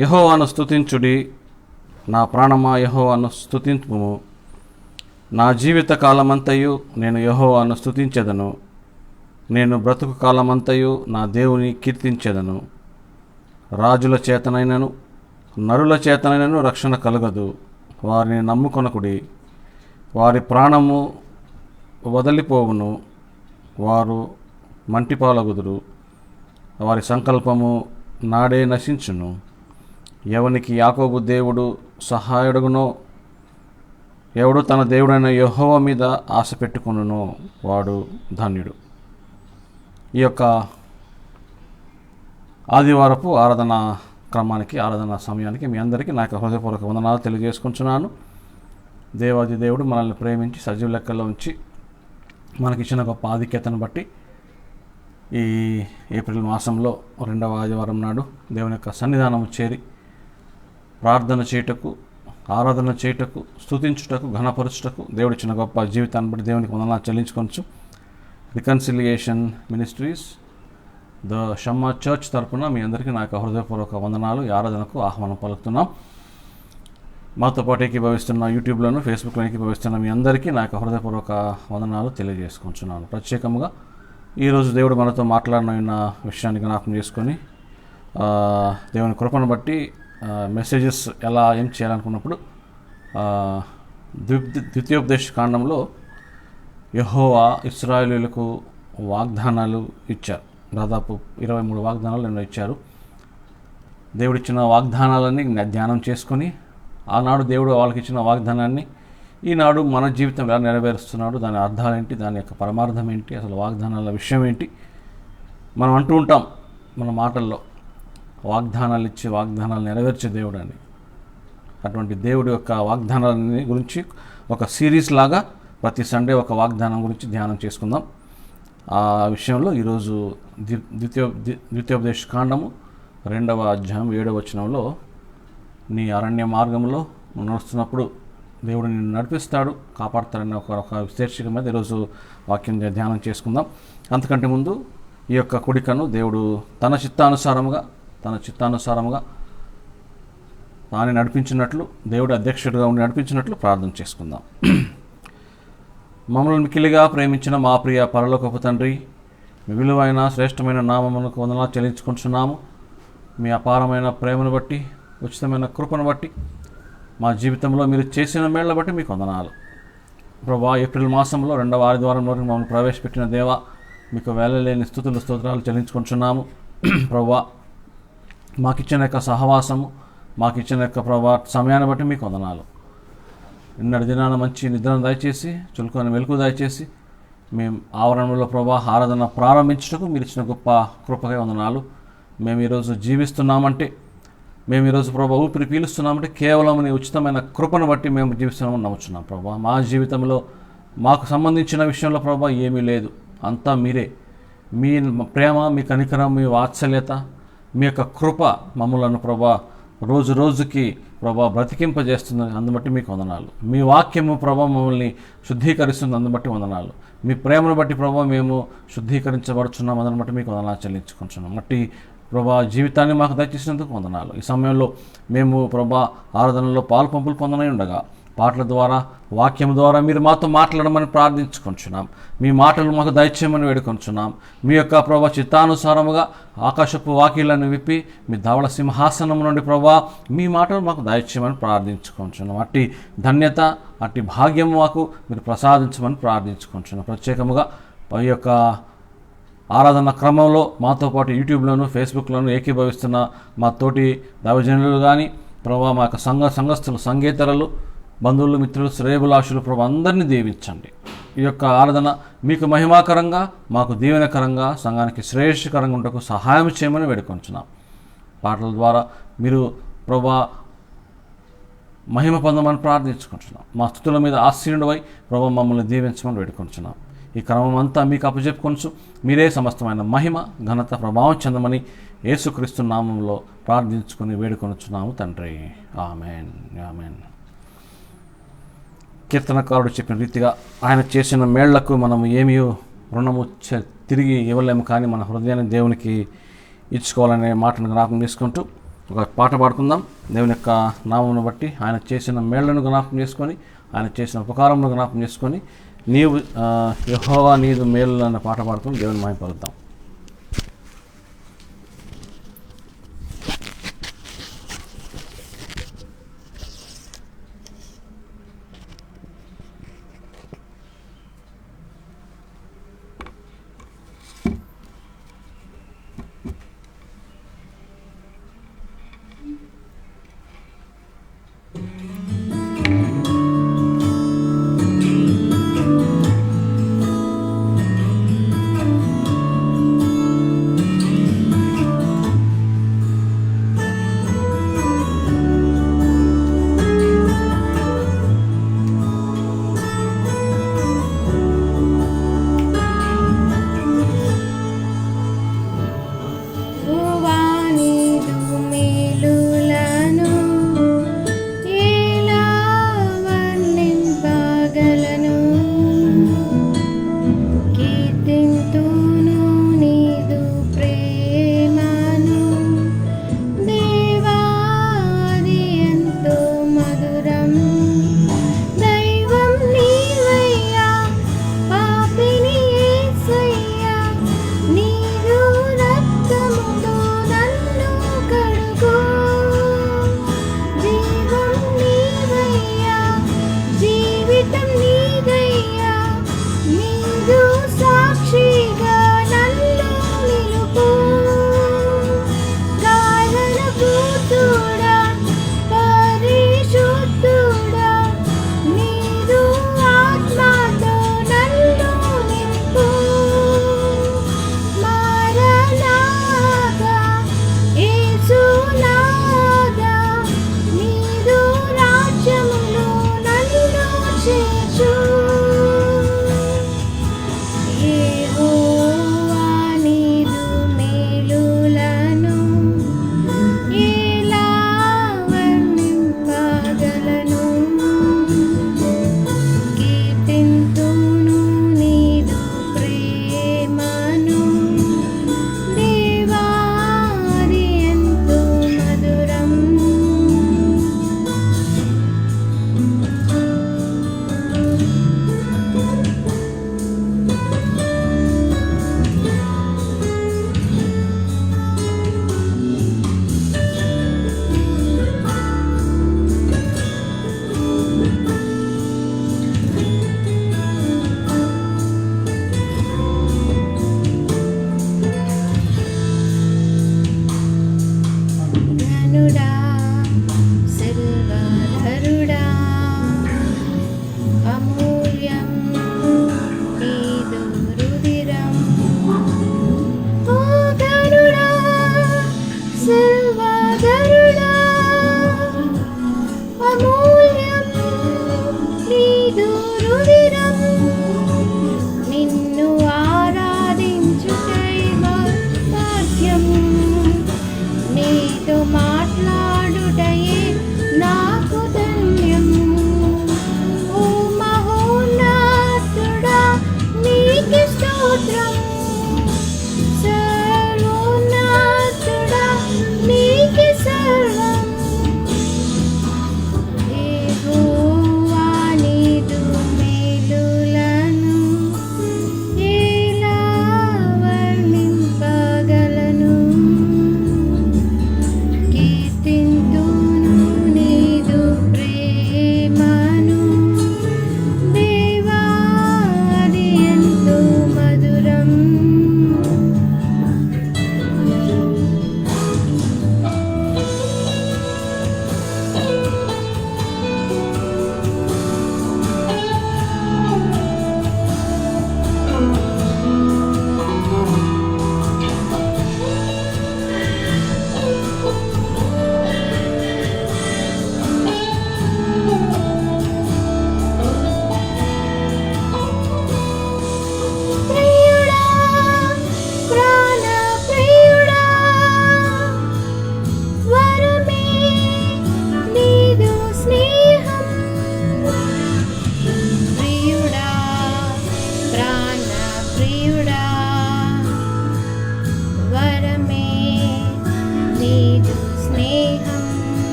యెహోవాను స్తుతించుడి, నా ప్రాణమా యెహోవాను స్తుతించుము. నా జీవిత కాలమంతయు నేను యెహోవాను స్తుతించెదను. నేను బ్రతుకు కాలమంతయు నా దేవుని కీర్తించెదను. రాజుల చేతనైనను నరుల చేతనైనను రక్షణ కలగదు. వారిని నమ్ముకొనకుడి. వారి ప్రాణము వదలిపోవును. వారు మంటిపాలగుదురు. వారి సంకల్పము నాడే నశించును. ఎవనికి యాకోబు దేవుడు సహాయుడుగునో, ఎవడు తన దేవుడైన యెహోవా మీద ఆశ పెట్టుకొనునో వాడు ధన్యుడు. ఈ యొక్క ఆదివారపు ఆరాధన క్రమానికి, ఆరాధన సమయానికి మీ అందరికీ నా యొక్క హృదయపూర్వక వందనాలు తెలియజేసుకుంటున్నాను. దేవాది దేవుడు మనల్ని ప్రేమించి సజీవ లెక్కల్లో ఉంచి మనకిచ్చిన గొప్ప ఆధిక్యతను బట్టి ఈ ఏప్రిల్ మాసంలో 2వ ఆదివారం నాడు దేవుని యొక్క సన్నిధానము చేరి ప్రార్థన చేయుటకు, ఆరాధన చేయుటకు, స్తుతించుటకు, ఘనపరచుటకు దేవుడిచ్చిన గొప్ప జీవితాన్ని బట్టి దేవునికి వందనాలు చెల్లించుకోవచ్చు. Reconciliation ministries the Shammah church తరపున మీ అందరికీ నా యొక్క హృదయపూర్వక వందనాలు, ఈ ఆరాధనకు ఆహ్వానం పలుకుతున్నాం. మాతో పాటు ఏకీభవిస్తున్న యూట్యూబ్లోను, ఫేస్బుక్లో ఏకీభవిస్తున్న మీ అందరికీ నా యొక్క హృదయపూర్వక వందనాలు తెలియజేసుకుంటున్నాను. ప్రత్యేకంగా ఈరోజు దేవుడు మనతో మాట్లాడిన విషయాన్ని జ్ఞాపకం చేసుకొని దేవుని కృపను బట్టి మెసేజెస్ ఏం చేయాలనుకున్నప్పుడు ద్వితీయోపదేశ కాండంలో యెహోవా ఇశ్రాయేలీయులకు వాగ్దానాలు ఇచ్చారు. దాదాపు 23 వాగ్దానాలు ఎన్నో ఇచ్చారు. దేవుడిచ్చిన వాగ్దానాలన్నీ ధ్యానం చేసుకొని ఆనాడు దేవుడు వాళ్ళకి ఇచ్చిన వాగ్దానాన్ని ఈనాడు మన జీవితం ఎలా నెరవేరుస్తున్నాడు, దాని అర్థాలు ఏంటి, దాని యొక్క పరమార్థం ఏంటి, అసలు వాగ్దానాల విషయం ఏంటి. మనం అంటూ ఉంటాం మన మాటల్లో, వాగ్దానాలు ఇచ్చి వాగ్దానాలు నెరవేర్చే దేవుడు అని. అటువంటి దేవుడి యొక్క వాగ్దానాలని గురించి ఒక సిరీస్ లాగా ప్రతి సండే ఒక వాగ్దానం గురించి ధ్యానం చేసుకుందాం. ఆ విషయంలో ఈరోజు ద్వితీయోపదేశ కాండము 2వ అధ్యాయం 7వ వచనంలో, నీ అరణ్య మార్గంలో నడుస్తున్నప్పుడు దేవుడు నిన్ను నడిపిస్తాడు, కాపాడుతాడని ఒక శీర్షిక మీద ఈరోజు వాక్యం ధ్యానం చేసుకుందాం. అంతకంటే ముందు ఈ యొక్క కుడికను దేవుడు తన చిత్తానుసారముగా తాను నడిపించినట్లు, దేవుడు అధ్యక్షుడిగా ఉండి నడిపించినట్లు ప్రార్థన చేసుకుందాం. మమ్మల్ని మిక్కిలిగా ప్రేమించిన మా ప్రియ పరలోకపు తండ్రి, మీ విలువైన శ్రేష్టమైన నామమునకు వందనాలు చెల్లించుకుంటున్నాము. మీ అపారమైన ప్రేమను బట్టి, ఉచితమైన కృపను బట్టి, మా జీవితంలో మీరు చేసిన మేళ్ల బట్టి మీకు వందనాలు. ప్రభువా, ఏప్రిల్ మాసంలో 2వ ఆదివారంలో మమ్మల్ని ప్రవేశపెట్టిన దేవా, మీకు వేలలేని స్తోత్రాలు చెల్లించుకుంటున్నాము. ప్రభువా, మాకిచ్చిన యొక్క సహవాసము, మాకిచ్చిన యొక్క ప్రభా సమయాన్ని బట్టి మీకు వందనాలు. నిన్నటి దినాన మంచి నిద్రను దయచేసి, చులుకొని వెలుగు దయచేసి, మేము ఆవరణలో ప్రభా ఆరాధన ప్రారంభించటకు మీరు ఇచ్చిన గొప్ప కృపగా వందనాలు. మేము ఈరోజు జీవిస్తున్నామంటే, మేము ఈరోజు ప్రభా ఊపిరి పీలుస్తున్నామంటే కేవలం నీ ఉచితమైన కృపను బట్టి మేము జీవిస్తున్నామని నమ్ముచున్నాం. ప్రభా, మా జీవితంలో మాకు సంబంధించిన విషయంలో ప్రభా ఏమీ లేదు, అంతా మీరే. మీ ప్రేమ, మీ కనికరం, మీ వాత్సల్యత, మీ యొక్క కృప మమ్మలను ప్రభా రోజు రోజుకి ప్రభా బ్రతికింపజేస్తుంది. అందుబట్టి మీకు వందనాలు. మీ వాక్యము ప్రభా మమ్మల్ని శుద్ధీకరిస్తుంది. అందుబట్టి వందనాలు. మీ ప్రేమను బట్టి ప్రభా మేము శుద్ధీకరించబడుచున్నాం. అందుని బట్టి మీకు వందనాలు చెల్లించుకుంటున్నాం. మట్టి ప్రభా జీవితాన్ని మాకు దయచేసినందుకు వందనాలు. ఈ సమయంలో మేము ప్రభా ఆరాధనలో పాలు పంపులు పొందనై ఉండగా పాటల ద్వారా, వాక్యం ద్వారా మీరు మాతో మాట్లాడమని ప్రార్థించుకుంటున్నాం. మీ మాటలు మాకు దయచేయమని వేడుకొంచున్నాం. మీ యొక్క ప్రభా చిత్తానుసారముగా ఆకాశపు వాకిళ్లను విప్పి మీ ధవళ సింహాసనం నుండి ప్రభా మీ మాటలు మాకు దయచేయమని ప్రార్థించుకుంటున్నాం. అట్టి ధన్యత, అట్టి భాగ్యం మాకు మీరు ప్రసాదించమని ప్రార్థించుకుంటున్నాం. ప్రత్యేకముగా ఈ యొక్క ఆరాధన క్రమంలో మాతో పాటు యూట్యూబ్లోను, ఫేస్బుక్లోను ఏకీభవిస్తున్న మా తోటి దైవజనులు కానీ ప్రభా, మా యొక్క సంఘస్థులు, సంగీతరులు, బంధువులు, మిత్రులు, శ్రేయభిలాషులు ప్రభు అందరినీ దీవించండి. ఈ యొక్క ఆరాధన మీకు మహిమాకరంగా, మాకు దీవెనకరంగా, సంఘానికి శ్రేయస్కరంగా ఉండకు సహాయం చేయమని వేడుకొంచున్నాం. పాటల ద్వారా మీరు ప్రభా మహిమ పొందమని ప్రార్థించుకుంటున్నాం. మా స్తుతుల మీద ఆశీనుడవై ప్రభు మమ్మల్ని దీవించమని వేడుకొంచున్నాం. ఈ క్రమం అంతా మీకు అప్పచెప్పుకొంచు మీరే సమస్తమైన మహిమ, ఘనత, ప్రభావం చెందమని యేసుక్రీస్తు నామంలో ప్రార్థించుకుని వేడుకొనుచున్నాము తండ్రి. Amen, amen. కీర్తనకారుడు చెప్పిన రీతిగా ఆయన చేసిన మేళ్లకు మనం ఏమీ రుణము తిరిగి ఇవ్వలేము, కానీ మన హృదయాన్ని దేవునికి ఇచ్చుకోవాలనే మాటను జ్ఞాపకం చేసుకుంటూ ఒక పాట పాడుకుందాం. దేవుని యొక్క నామమును బట్టి, ఆయన చేసిన మేళ్లను జ్ఞాపకం చేసుకొని, ఆయన చేసిన ఉపకారమును జ్ఞాపకం చేసుకొని, నీవు యెహోవా నీదు మేలు అన్న పాట పాడుకొని దేవుని మహిమపరుద్దాం.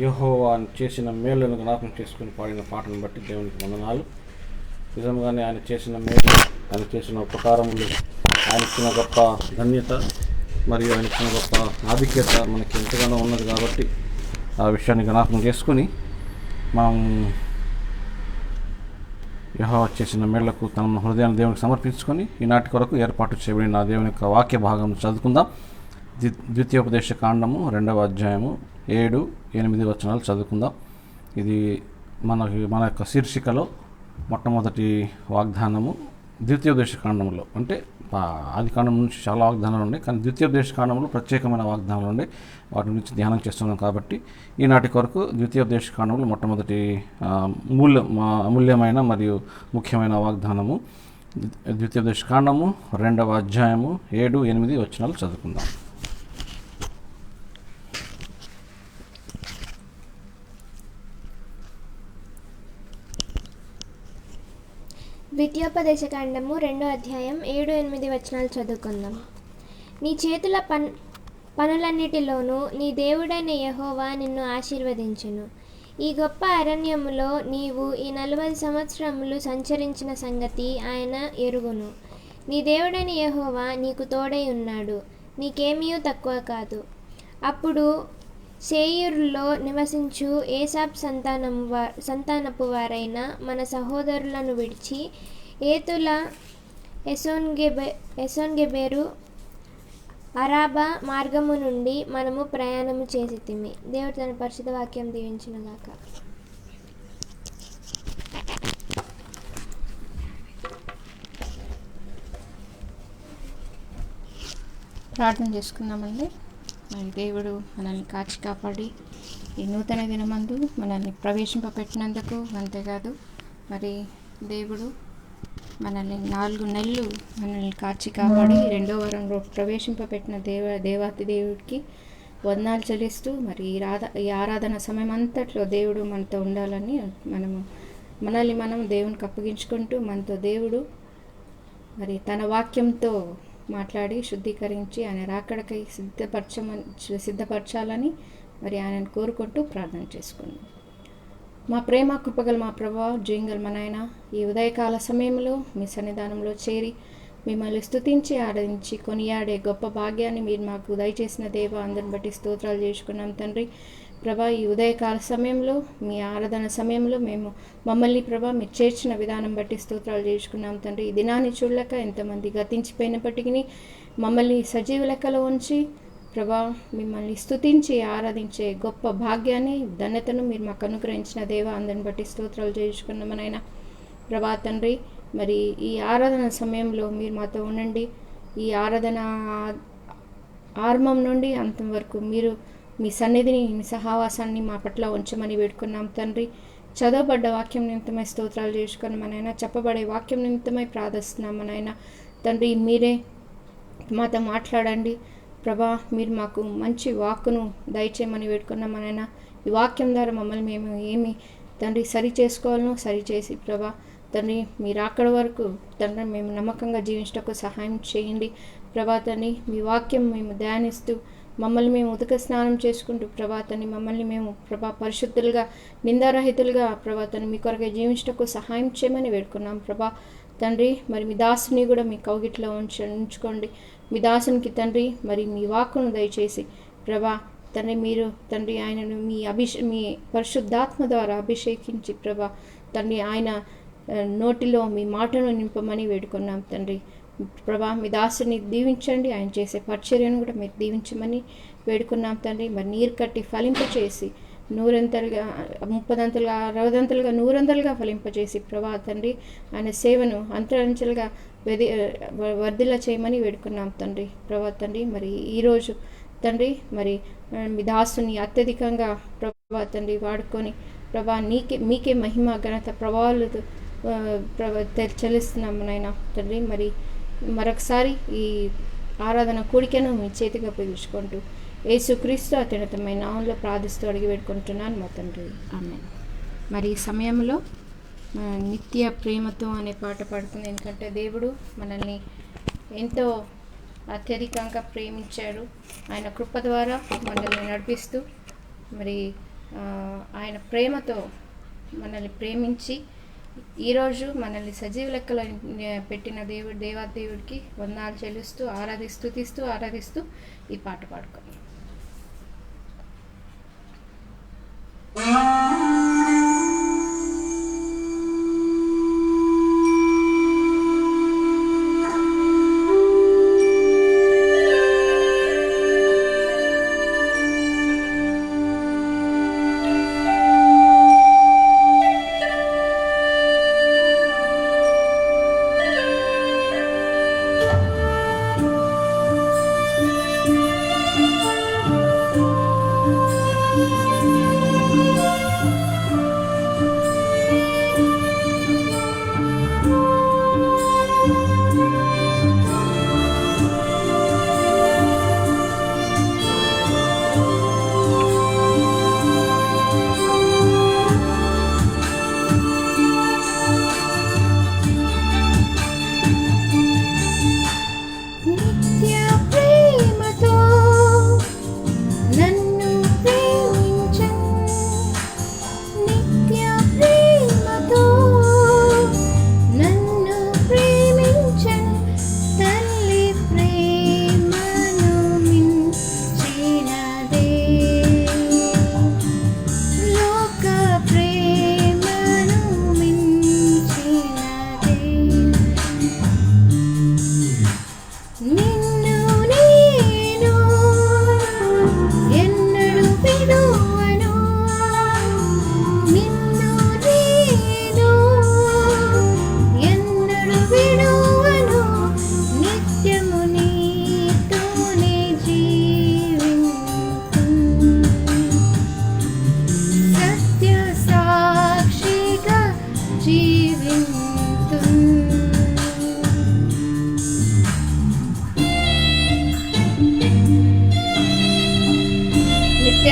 యెహోవా చేసిన మేలులను జ్ఞాపకం చేసుకుని పాడిన పాటను బట్టి దేవునికి వందనాలు. నిజంగానే ఆయన చేసిన మేలు, ఆయన చేసిన ఉపకారములు, ఆయన ఇచ్చిన గొప్ప ధన్యత మరియు ఆయన ఇచ్చిన గొప్ప ఆధిక్యత మనకి ఎంతగానో ఉన్నది కాబట్టి ఆ విషయాన్ని జ్ఞాపకం చేసుకుని మనం యెహోవా చేసిన మేళ్లకు తన హృదయాన్ని దేవునికి సమర్పించుకొని ఈనాటి కొరకు ఏర్పాటు చేయబడిన దేవుని యొక్క వాక్య భాగం చదువుకుందాం. ద్వితీయోపదేశ కాండము 2వ అధ్యాయము 7-8 వచనాలు చదువుకుందాం. ఇది మన యొక్క శీర్షికలో మొట్టమొదటి వాగ్దానము ద్వితీయోపదేశ కాండంలో. అంటే ఆది కాండం నుంచి చాలా వాగ్దానాలు ఉన్నాయి, కానీ ద్వితీయోపదేశ కాండంలో ప్రత్యేకమైన వాగ్దానాలు ఉన్నాయి. వాటి గురించి ధ్యానం చేస్తున్నాం కాబట్టి ఈనాటి కొరకు ద్వితీయోపదేశ కాండంలో మొట్టమొదటి అమూల్యమైన మరియు ముఖ్యమైన వాగ్దానము ద్వితీయోపదేశ కాండము 2వ అధ్యాయము 7-8 వచనాలు చదువుకుందాం. ద్వితీయోపదేశకాండము 2వ అధ్యాయం 7-8 వచనాలు చదువుకుందాం. నీ చేతుల పనులన్నిటిలోనూ నీ దేవుడైన యెహోవా నిన్ను ఆశీర్వదించును. ఈ గొప్ప అరణ్యములో నీవు ఈ 40 సంవత్సరములు సంచరించిన సంగతి ఆయన ఎరుగును. నీ దేవుడైన యెహోవా నీకు తోడై ఉన్నాడు, నీకేమీ తక్కువ కాదు. అప్పుడు శేయీరులో నివసించు ఏసాప్ సంతానపు వారైన మన సహోదరులను విడిచి ఏతుల, ఎసోన్గెబెరు, అరాబా మార్గము నుండి మనము ప్రయాణము చేసితిమి. దేవుడు తన పరిశుద్ధ వాక్యం దీవించునుగాక. ప్రార్థన చేసుకుందామండి. మరి దేవుడు మనల్ని కాచి కాపాడి ఈ నూతన దినమందు మనల్ని ప్రవేశింపబెట్టినందుకు, అంతేకాదు మరి దేవుడు మనల్ని 4 నెలలు మనల్ని కాచి కాపాడి 2వ వారంలో ప్రవేశింపబెట్టిన దేవాతి దేవుడికి వందనాలు చెల్లిస్తూ మరి ఈ ఆరాధన సమయం అంతట్లో దేవుడు మనతో ఉండాలని మనల్ని మనం దేవునికి అప్పగించుకుంటూ, మనతో దేవుడు మరి తన వాక్యంతో మాట్లాడి శుద్ధీకరించి ఆయన రాకడకై సిద్ధపరచాలని మరి ఆయనను కోరుకుంటూ ప్రార్థన చేసుకున్నాం. మా ప్రేమ కృపగల మా ప్రభువా, జయంగల మా నాయన, ఈ ఉదయకాల సమయంలో మీ సన్నిధానంలో చేరి మిమ్మల్ని స్తుతించి ఆరాధించి కొనియాడే గొప్ప భాగ్యాన్ని మీరు మాకు దయచేసిన దేవ, అందరిని బట్టి స్తోత్రాలు చేసుకున్నాం తండ్రి. ప్రభా, ఈ ఉదయకాల సమయంలో మీ ఆరాధన సమయంలో మమ్మల్ని ప్రభా మీరు చేర్చిన విధానం బట్టి స్తోత్రాలు చేసుకున్నాం తండ్రి. ఈ దినాన్ని చూడలేక ఎంతమంది గతించిపోయినప్పటికీ మమ్మల్ని సజీవ లెక్కలో ఉంచి ప్రభా మిమ్మల్ని స్తుతించి ఆరాధించే గొప్ప భాగ్యాన్ని, ధన్యతను మీరు మాకు అనుగ్రహించిన దేవ, అందరిని బట్టి స్తోత్రాలు చేసుకున్నామనైనా. ప్రభా తండ్రి, మరి ఈ ఆరాధన సమయంలో మీరు మాతో ఉండండి. ఈ ఆరాధన ఆరంభం నుండి అంతం వరకు మీరు మీ సన్నిధిని, మీ సహవాసాన్ని మా పట్ల ఉంచమని వేడుకున్నాం తండ్రి. చదవబడ్డ వాక్యం నిమిత్తమై స్తోత్రాలు చేసుకున్నామనైనా, చెప్పబడే వాక్యం నిమిత్తమై ప్రార్థిస్తున్నామనైనా తండ్రి. మీరే మాతో మాట్లాడండి ప్రభా, మీరు మాకు మంచి వాక్కును దయచేయమని వేడుకున్నామనైనా. ఈ వాక్యం ద్వారా మమ్మల్ని మేము ఏమి తండ్రి సరి చేసుకోవాలనో సరిచేసి ప్రభా తండ్రి మీరు అక్కడి వరకు తండ్రి మేము నమ్మకంగా జీవించటకు సహాయం చేయండి ప్రభా తండ్రి. మీ వాక్యం మేము ధ్యానిస్తూ మమ్మల్ని మేము ఉదక స్నానం చేసుకుంటూ ప్రభాతని మమ్మల్ని మేము పరిశుద్ధులుగా, నిందారహితులుగా ప్రభాతని మీ కొరకే జీవించటకు సహాయం చేయమని వేడుకున్నాం ప్రభా తండ్రి. మరి మీ దాసుని కూడా మీ కౌగిట్లో ఉంచుకోండి. మీ దాసునికి తండ్రి మరి మీ వాక్కును దయచేసి ప్రభా తండ్రి మీరు తండ్రి ఆయనను మీ పరిశుద్ధాత్మ ద్వారా అభిషేకించి ప్రభా తండ్రి ఆయన నోటిలో మీ మాటను నింపమని వేడుకున్నాం తండ్రి. ప్రభా మీ దాసుని దీవించండి, ఆయన చేసే పరిచర్యను కూడా మీరు దీవించమని వేడుకున్నాం తండ్రి. మరి నీరు కట్టి ఫలింపచేసి 100 30 60 100 ఫలింపజేసి ప్రభా తండ్రి ఆయన సేవను అంతరంచెలుగా వర్ధిల్ల చేయమని వేడుకున్నాం తండ్రి. ప్రభా తండ్రి మరి ఈరోజు తండ్రి మరి మీ దాసుని అత్యధికంగా ప్రభా తండ్రి వాడుకొని ప్రభా మీకే మహిమ ఘనత ప్రభావాలు చెల్లిస్తున్నాము నాయన తండ్రి. మరి మరొకసారి ఈ ఆరాధన కూడికను మీ చేతిగా ఉపయోగించుకుంటూ యేసుక్రీస్తు అత్యున్నతమైన నామములో ప్రార్థిస్తూ అడిగి వేడుకుంటున్నాను మా తండ్రి, ఆమేన్. మరి ఈ సమయంలో నిత్య ప్రేమతో అనే పాట పాడుతుంది. ఎందుకంటే దేవుడు మనల్ని ఎంతో అత్యధికంగా ప్రేమించాడు. ఆయన కృప ద్వారా మనల్ని నడిపిస్తూ మరి ఆయన ప్రేమతో మనల్ని ప్రేమించి ఈరోజు మనల్ని సజీవ లెక్కలో పెట్టిన దేవాదేవుడికి వందనాలు చెల్లిస్తూ ఆరాధిస్తూ ఈ పాట పాడుకోండి.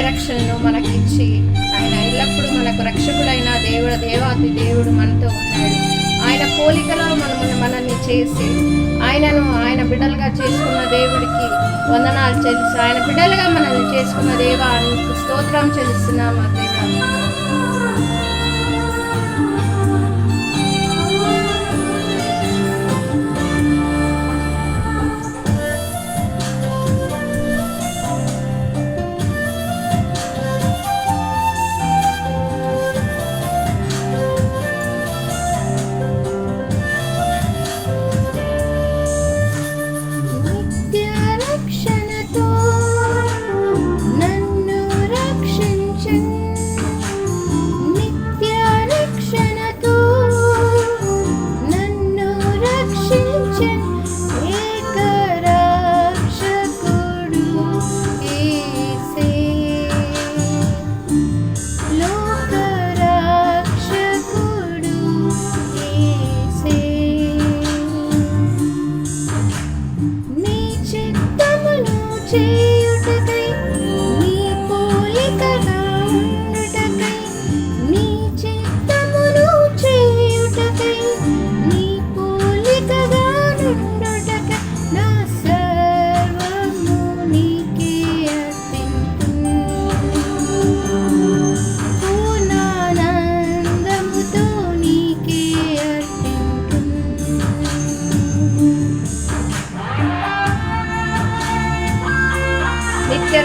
రక్షణను మనకిచ్చి ఆయన ఎల్లప్పుడూ మనకు రక్షకుడైన దేవాతి దేవుడు మనతో ఉన్నాడు. ఆయన పోలికలో మనల్ని చేసి ఆయన బిడ్డలుగా చేసుకున్న దేవుడికి వందనాలు చెల్లిస్తూ ఆయన బిడ్డలుగా మనల్ని చేసుకున్న దేవానికి స్తోత్రం చెల్లిస్తున్నాం. ఆ దేవా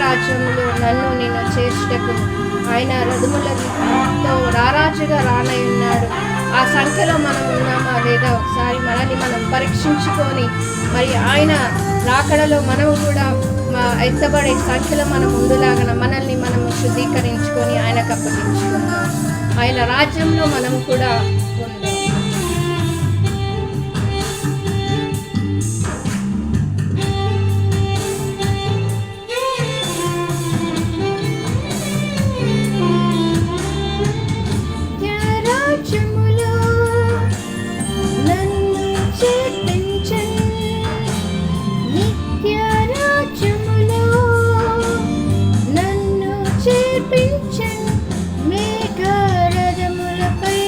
రాజ్యంలో నన్ను నేను చేర్చుటకు ఆయన రథములతో రారాజుగా రానయ్యున్నాడు. ఆ సంఖ్యలో మనం ఉన్నామా లేదా ఒకసారి మనల్ని మనం పరీక్షించుకొని మరి ఆయన రాకడలో మనము కూడా ఎత్తబడే సంఖ్యలో మనం ముందులాగా మనల్ని మనము శుద్ధీకరించుకొని ఆయనకు అప్పగించుకుందాం. ఆయన రాజ్యంలో మనము కూడా ఉందాం. మేఘరథములపై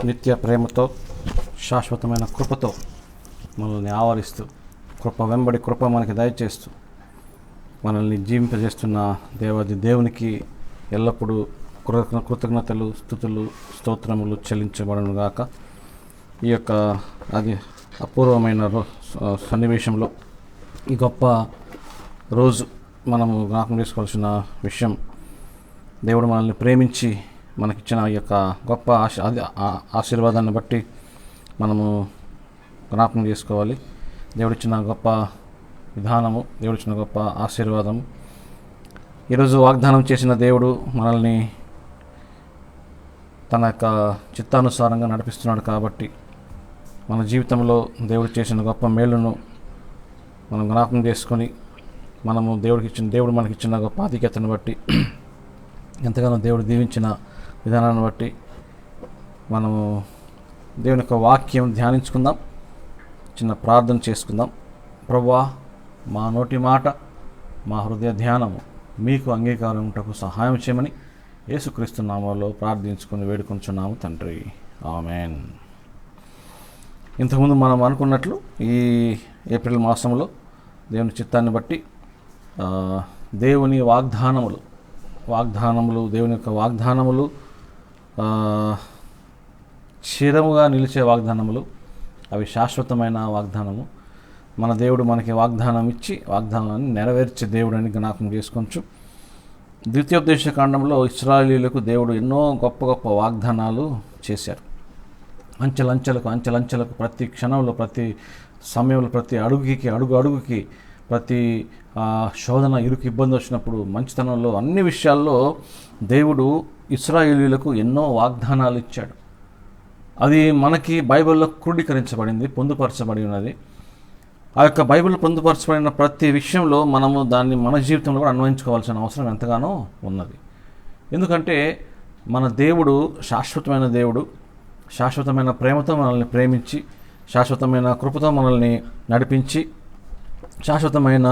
నిత్య ప్రేమతో శాశ్వతమైన కృపతో మనల్ని ఆవరిస్తూ కృప వెంబడి కృప మనకి దయచేస్తూ మనల్ని జీవింపజేస్తున్న దేవునికి ఎల్లప్పుడూ కృతజ్ఞతలు, స్తుతులు, స్తోత్రములు చెల్లించబడును గాక. ఈ యొక్క అది అపూర్వమైన సన్నివేశంలో ఈ గొప్ప రోజు మనము జ్ఞాపకం చేసుకోవాల్సిన విషయం, దేవుడు మనల్ని ప్రేమించి మనకిచ్చిన ఈ యొక్క గొప్ప ఆశీర్వాదాన్ని బట్టి మనము జ్ఞాపకం చేసుకోవాలి. దేవుడిచ్చిన గొప్ప విధానము, దేవుడిచ్చిన గొప్ప ఆశీర్వాదము. ఈరోజు వాగ్దానం చేసిన దేవుడు మనల్ని తన యొక్క చిత్తానుసారంగా నడిపిస్తున్నాడు కాబట్టి మన జీవితంలో దేవుడు చేసిన గొప్ప మేలును మనం జ్ఞాపకం చేసుకొని దేవుడు మనకిచ్చిన గొప్ప ఆధిక్యతను బట్టి, ఎంతగానో దేవుడు దీవించిన విధానాన్ని బట్టి మనము దేవుని యొక్క వాక్యం ధ్యానించుకుందాం. చిన్న ప్రార్థన చేసుకుందాం. ప్రభువా, మా నోటి మాట, మా హృదయ ధ్యానము మీకు అంగీకారం ఉంటకు సహాయం చేయమని యేసుక్రీస్తు నామములో ప్రార్థించుకొని వేడుకొంచున్నాము తండ్రి. ఆమేన్. ఇంతకుముందు మనం అనుకున్నట్లు ఈ ఏప్రిల్ మాసంలో దేవుని చిత్తాన్ని బట్టి దేవుని వాగ్దానములు, దేవుని యొక్క వాగ్దానములు, చిరముగా నిలిచే వాగ్దానములు, అవి శాశ్వతమైన వాగ్దానము. మన దేవుడు మనకి వాగ్దానం ఇచ్చి వాగ్దానాన్ని నెరవేర్చే దేవుడు అని జ్ఞాపకం చేసుకోవచ్చు. ద్వితీయోపదేశ కాండంలో ఇశ్రాయేలీయులకు దేవుడు ఎన్నో గొప్ప గొప్ప వాగ్దానాలు చేశారు. అంచెలంచెలకు ప్రతి క్షణంలో, ప్రతి సమయంలో, ప్రతి అడుగుకి ప్రతి శోధన, ఇబ్బంది వచ్చినప్పుడు, మంచితనంలో, అన్ని విషయాల్లో దేవుడు ఇశ్రాయేలీయులకు ఎన్నో వాగ్దానాలు ఇచ్చాడు. అది మనకి బైబిల్లో క్రోడీకరించబడింది, పొందుపరచబడి ఉన్నది. ఆ యొక్క బైబిల్ పొందుపరచబడిన ప్రతి విషయంలో మనము దాన్ని మన జీవితంలో కూడా అన్వయించుకోవాల్సిన అవసరం ఎంతగానో ఉన్నది. ఎందుకంటే మన దేవుడు శాశ్వతమైన దేవుడు, శాశ్వతమైన ప్రేమతో మనల్ని ప్రేమించి, శాశ్వతమైన కృపతో మనల్ని నడిపించి, శాశ్వతమైన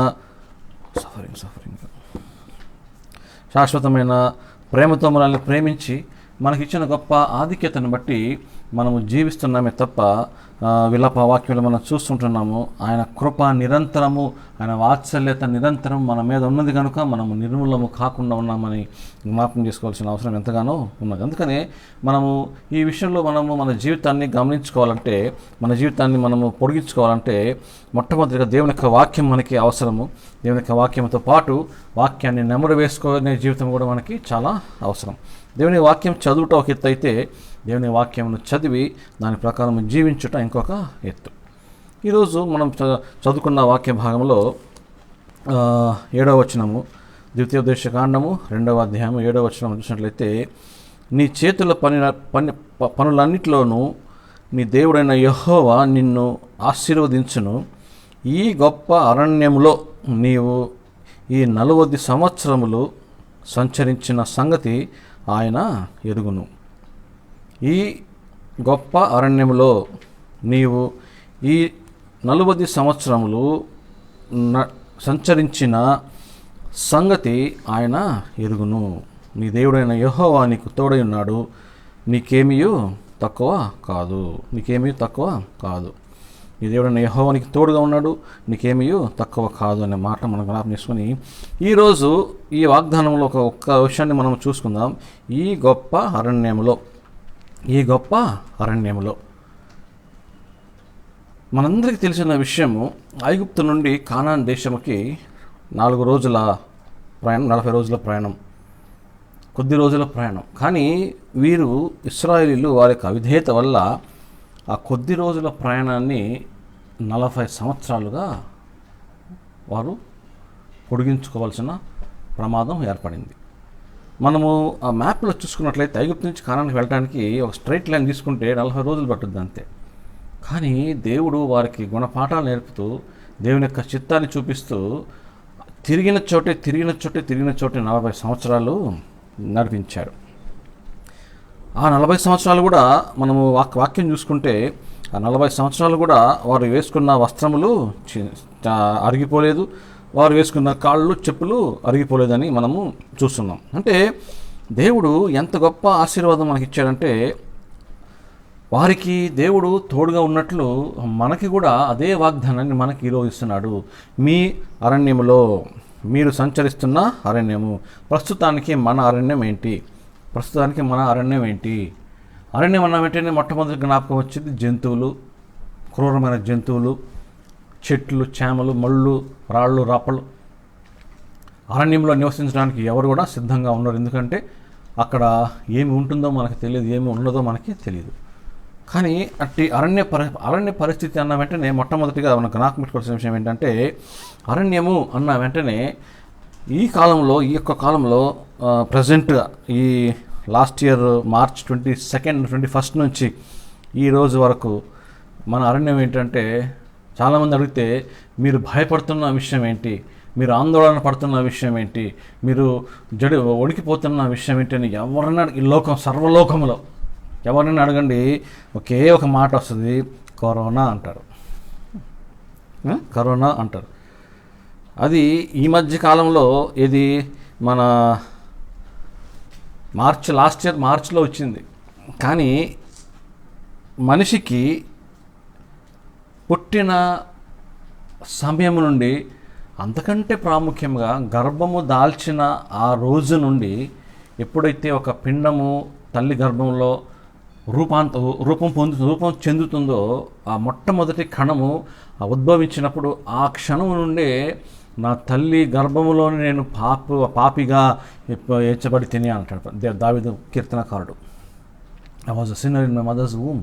ప్రేమతో మనల్ని ప్రేమించి మనకిచ్చిన గొప్ప ఆధిక్యతను బట్టి మనము జీవిస్తున్నామే తప్ప విలాప వాక్యంలో మనం చూస్తుంటున్నాము. ఆయన కృప నిరంతరము, ఆయన వాత్సల్యత నిరంతరం మన మీద ఉన్నది కనుక మనము నిర్మూలము కాకుండా ఉన్నామని జ్ఞాపకం చేసుకోవాల్సిన అవసరం ఎంతగానో ఉన్నది. అందుకనే మనము ఈ విషయంలో మన జీవితాన్ని గమనించుకోవాలంటే, మన జీవితాన్ని మనము పొడిగించుకోవాలంటే మొట్టమొదటిగా దేవుని యొక్క వాక్యం మనకి అవసరము. దేవుని యొక్క వాక్యంతో పాటు వాక్యాన్ని నెమరు వేసుకునే జీవితం కూడా మనకి చాలా అవసరం. దేవుని వాక్యం చదువుట ఒక ఎత్తు అయితే, దేవుని వాక్యమును చదివి దాని ప్రకారం జీవించుట ఇంకొక ఎత్తు. ఈరోజు మనం చదువుకున్న వాక్య భాగంలో 7వ వచనము, ద్వితీయోపదేశ కాండము 2వ అధ్యాయము 7వ వచనం చూసినట్లయితే, నీ చేతుల పనులన్నిటిలోనూ నీ దేవుడైన యెహోవా నిన్ను ఆశీర్వదించును. ఈ గొప్ప అరణ్యములో నీవు ఈ 40 సంవత్సరములు సంచరించిన సంగతి ఆయన ఎరుగును. ఈ గొప్ప అరణ్యములో నీవు ఈ 40 సంవత్సరములు సంచరించిన సంగతి ఆయన ఎరుగును. నీ దేవుడైన యెహోవా నీకు తోడై ఉన్నాడు, నీకేమీ తక్కువ కాదు. నీ దేవుడైన యెహోవా నీకు తోడుగా ఉన్నాడు, నీకేమీ తక్కువ కాదు అనే మాట మనం జ్ఞాపకం చేసుకుని ఈరోజు ఈ వాగ్దానంలో ఒక్క విషయాన్ని మనం చూసుకుందాం. ఈ గొప్ప అరణ్యములో మనందరికీ తెలిసిన విషయము, ఐగుప్తు నుండి కానాన్ దేశముకి 40 రోజుల ప్రయాణం, 40 రోజుల ప్రయాణం, కొద్ది రోజుల ప్రయాణం. కానీ వీరు ఇశ్రాయేలీయులు వారి యొక్క అవిధేయత వల్ల ఆ కొద్ది రోజుల ప్రయాణాన్ని 40 సంవత్సరాలుగా వారు పొడిగించుకోవాల్సిన ప్రమాదం ఏర్పడింది. మనము ఆ మ్యాప్లో చూసుకున్నట్లయితే ఐగుప్తు నుంచి కానానికి వెళ్ళడానికి ఒక స్ట్రైట్ లైన్ తీసుకుంటే 40 రోజులు పట్టుద్ది అంతే. కానీ దేవుడు వారికి గుణపాఠాలు నేర్పుతూ, దేవుని యొక్క చిత్తాన్ని చూపిస్తూ తిరిగిన చోటే 40 సంవత్సరాలు నడిపించాడు. ఆ 40 సంవత్సరాలు కూడా మనము వాక్యం చూసుకుంటే, ఆ 40 సంవత్సరాలు కూడా వారు వేసుకున్న వస్త్రములు అరిగిపోలేదు, వారు వేసుకున్న కాళ్ళు, చెప్పులు అరిగిపోలేదని మనము చూస్తున్నాం. అంటే దేవుడు ఎంత గొప్ప ఆశీర్వాదం మనకి ఇచ్చాడంటే, వారికి దేవుడు తోడుగా ఉన్నట్లు మనకి కూడా అదే వాగ్దానాన్ని మనకి ఈరోజు ఇస్తున్నాడు. మీ అరణ్యములో, మీరు సంచరిస్తున్న అరణ్యము, ప్రస్తుతానికి మన అరణ్యం ఏంటి? అరణ్యం అన్న వెంటనే మొట్టమొదటి జ్ఞాపకం వచ్చేది జంతువులు, క్రూరమైన జంతువులు, చెట్లు, చేమలు, మళ్ళు, రాళ్ళు, రప్పలు. అరణ్యంలో నివసించడానికి ఎవరు కూడా సిద్ధంగా ఉన్నారు. ఎందుకంటే అక్కడ ఏమి ఉంటుందో మనకు తెలియదు, ఏమి ఉన్నదో మనకి తెలియదు. కానీ అట్టి అరణ్య పరిస్థితి అన్న వెంటనే మొట్టమొదటిగా మనకు జ్ఞాపకం విషయం ఏంటంటే, అరణ్యము అన్న వెంటనే ఈ యొక్క కాలంలో ప్రజెంట్గా ఈ లాస్ట్ ఇయర్ మార్చ్ 21 నుంచి ఈ రోజు వరకు మన అరణ్యం ఏంటంటే, చాలామంది అడిగితే మీరు భయపడుతున్న విషయం ఏంటి, మీరు ఆందోళన పడుతున్న విషయం ఏంటి, మీరు వణికిపోతున్న విషయం ఏంటి అని ఎవరైనా ఈ సర్వలోకంలో ఎవరైనా అడగండి, ఒకే ఒక మాట వస్తుంది, కరోనా అంటారు. కరోనా అంటారు. అది ఈ మధ్య కాలంలో ఇది మన లాస్ట్ ఇయర్ మార్చిలో వచ్చింది. కానీ మనిషికి పుట్టిన సమయం నుండి, అంతకంటే ప్రాముఖ్యంగా గర్భము దాల్చిన ఆ రోజు నుండి, ఎప్పుడైతే ఒక పిండము తల్లి గర్భంలో రూపం చెందుతుందో, ఆ మొట్టమొదటి కణము ఉద్భవించినప్పుడు ఆ క్షణం నుండే నా తల్లి గర్భములోని నేను పాపిగా ఎంచబడి తిని అంటాడు దావీదు కీర్తనకారుడు. I was a sinner in my mother's womb.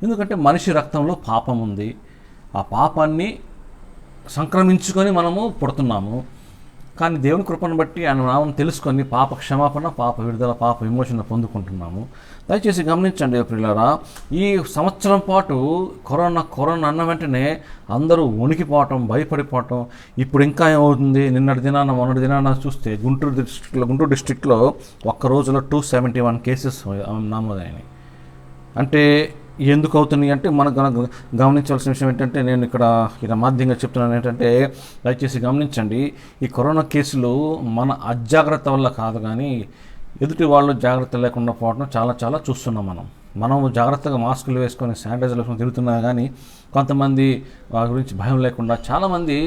ఎందుకంటే మనిషి రక్తంలో పాపం ఉంది. ఆ పాపాన్ని సంక్రమించుకొని మనము పుడుతున్నాము. కానీ దేవుని కృపను బట్టి ఆయన నామం తెలుసుకొని పాప క్షమాపణ, పాప విడుదల, పాప విమోచన పొందుకుంటున్నాము. దయచేసి గమనించండి ప్రియులారా, ఈ సంవత్సరం పాటు కరోనా అన్న వెంటనే అందరూ వణికిపోవటం, భయపడిపోవటం. ఇప్పుడు ఇంకా ఏమవుతుంది? మొన్నటి దినాన చూస్తే గుంటూరు డిస్ట్రిక్ట్లో ఒక్క రోజులో 271 కేసెస్ నమోదైనాయి. అంటే ఎందుకు అవుతున్నాయి అంటే, మనకు గమనించాల్సిన విషయం ఏంటంటే, నేను ఇక్కడ మాధ్యంగా చెప్తున్నాను ఏంటంటే, దయచేసి గమనించండి, ఈ కరోనా కేసులు మన అజాగ్రత్త వల్ల కాదు, కానీ ఎదుటి వాళ్ళు జాగ్రత్త లేకుండా పోవడం చాలా చూస్తున్నాం. మనం జాగ్రత్తగా మాస్కులు వేసుకొని శానిటైజర్లు వేసుకొని తిరుగుతున్నా కానీ కొంతమంది వారి గురించి భయం లేకుండా చాలామంది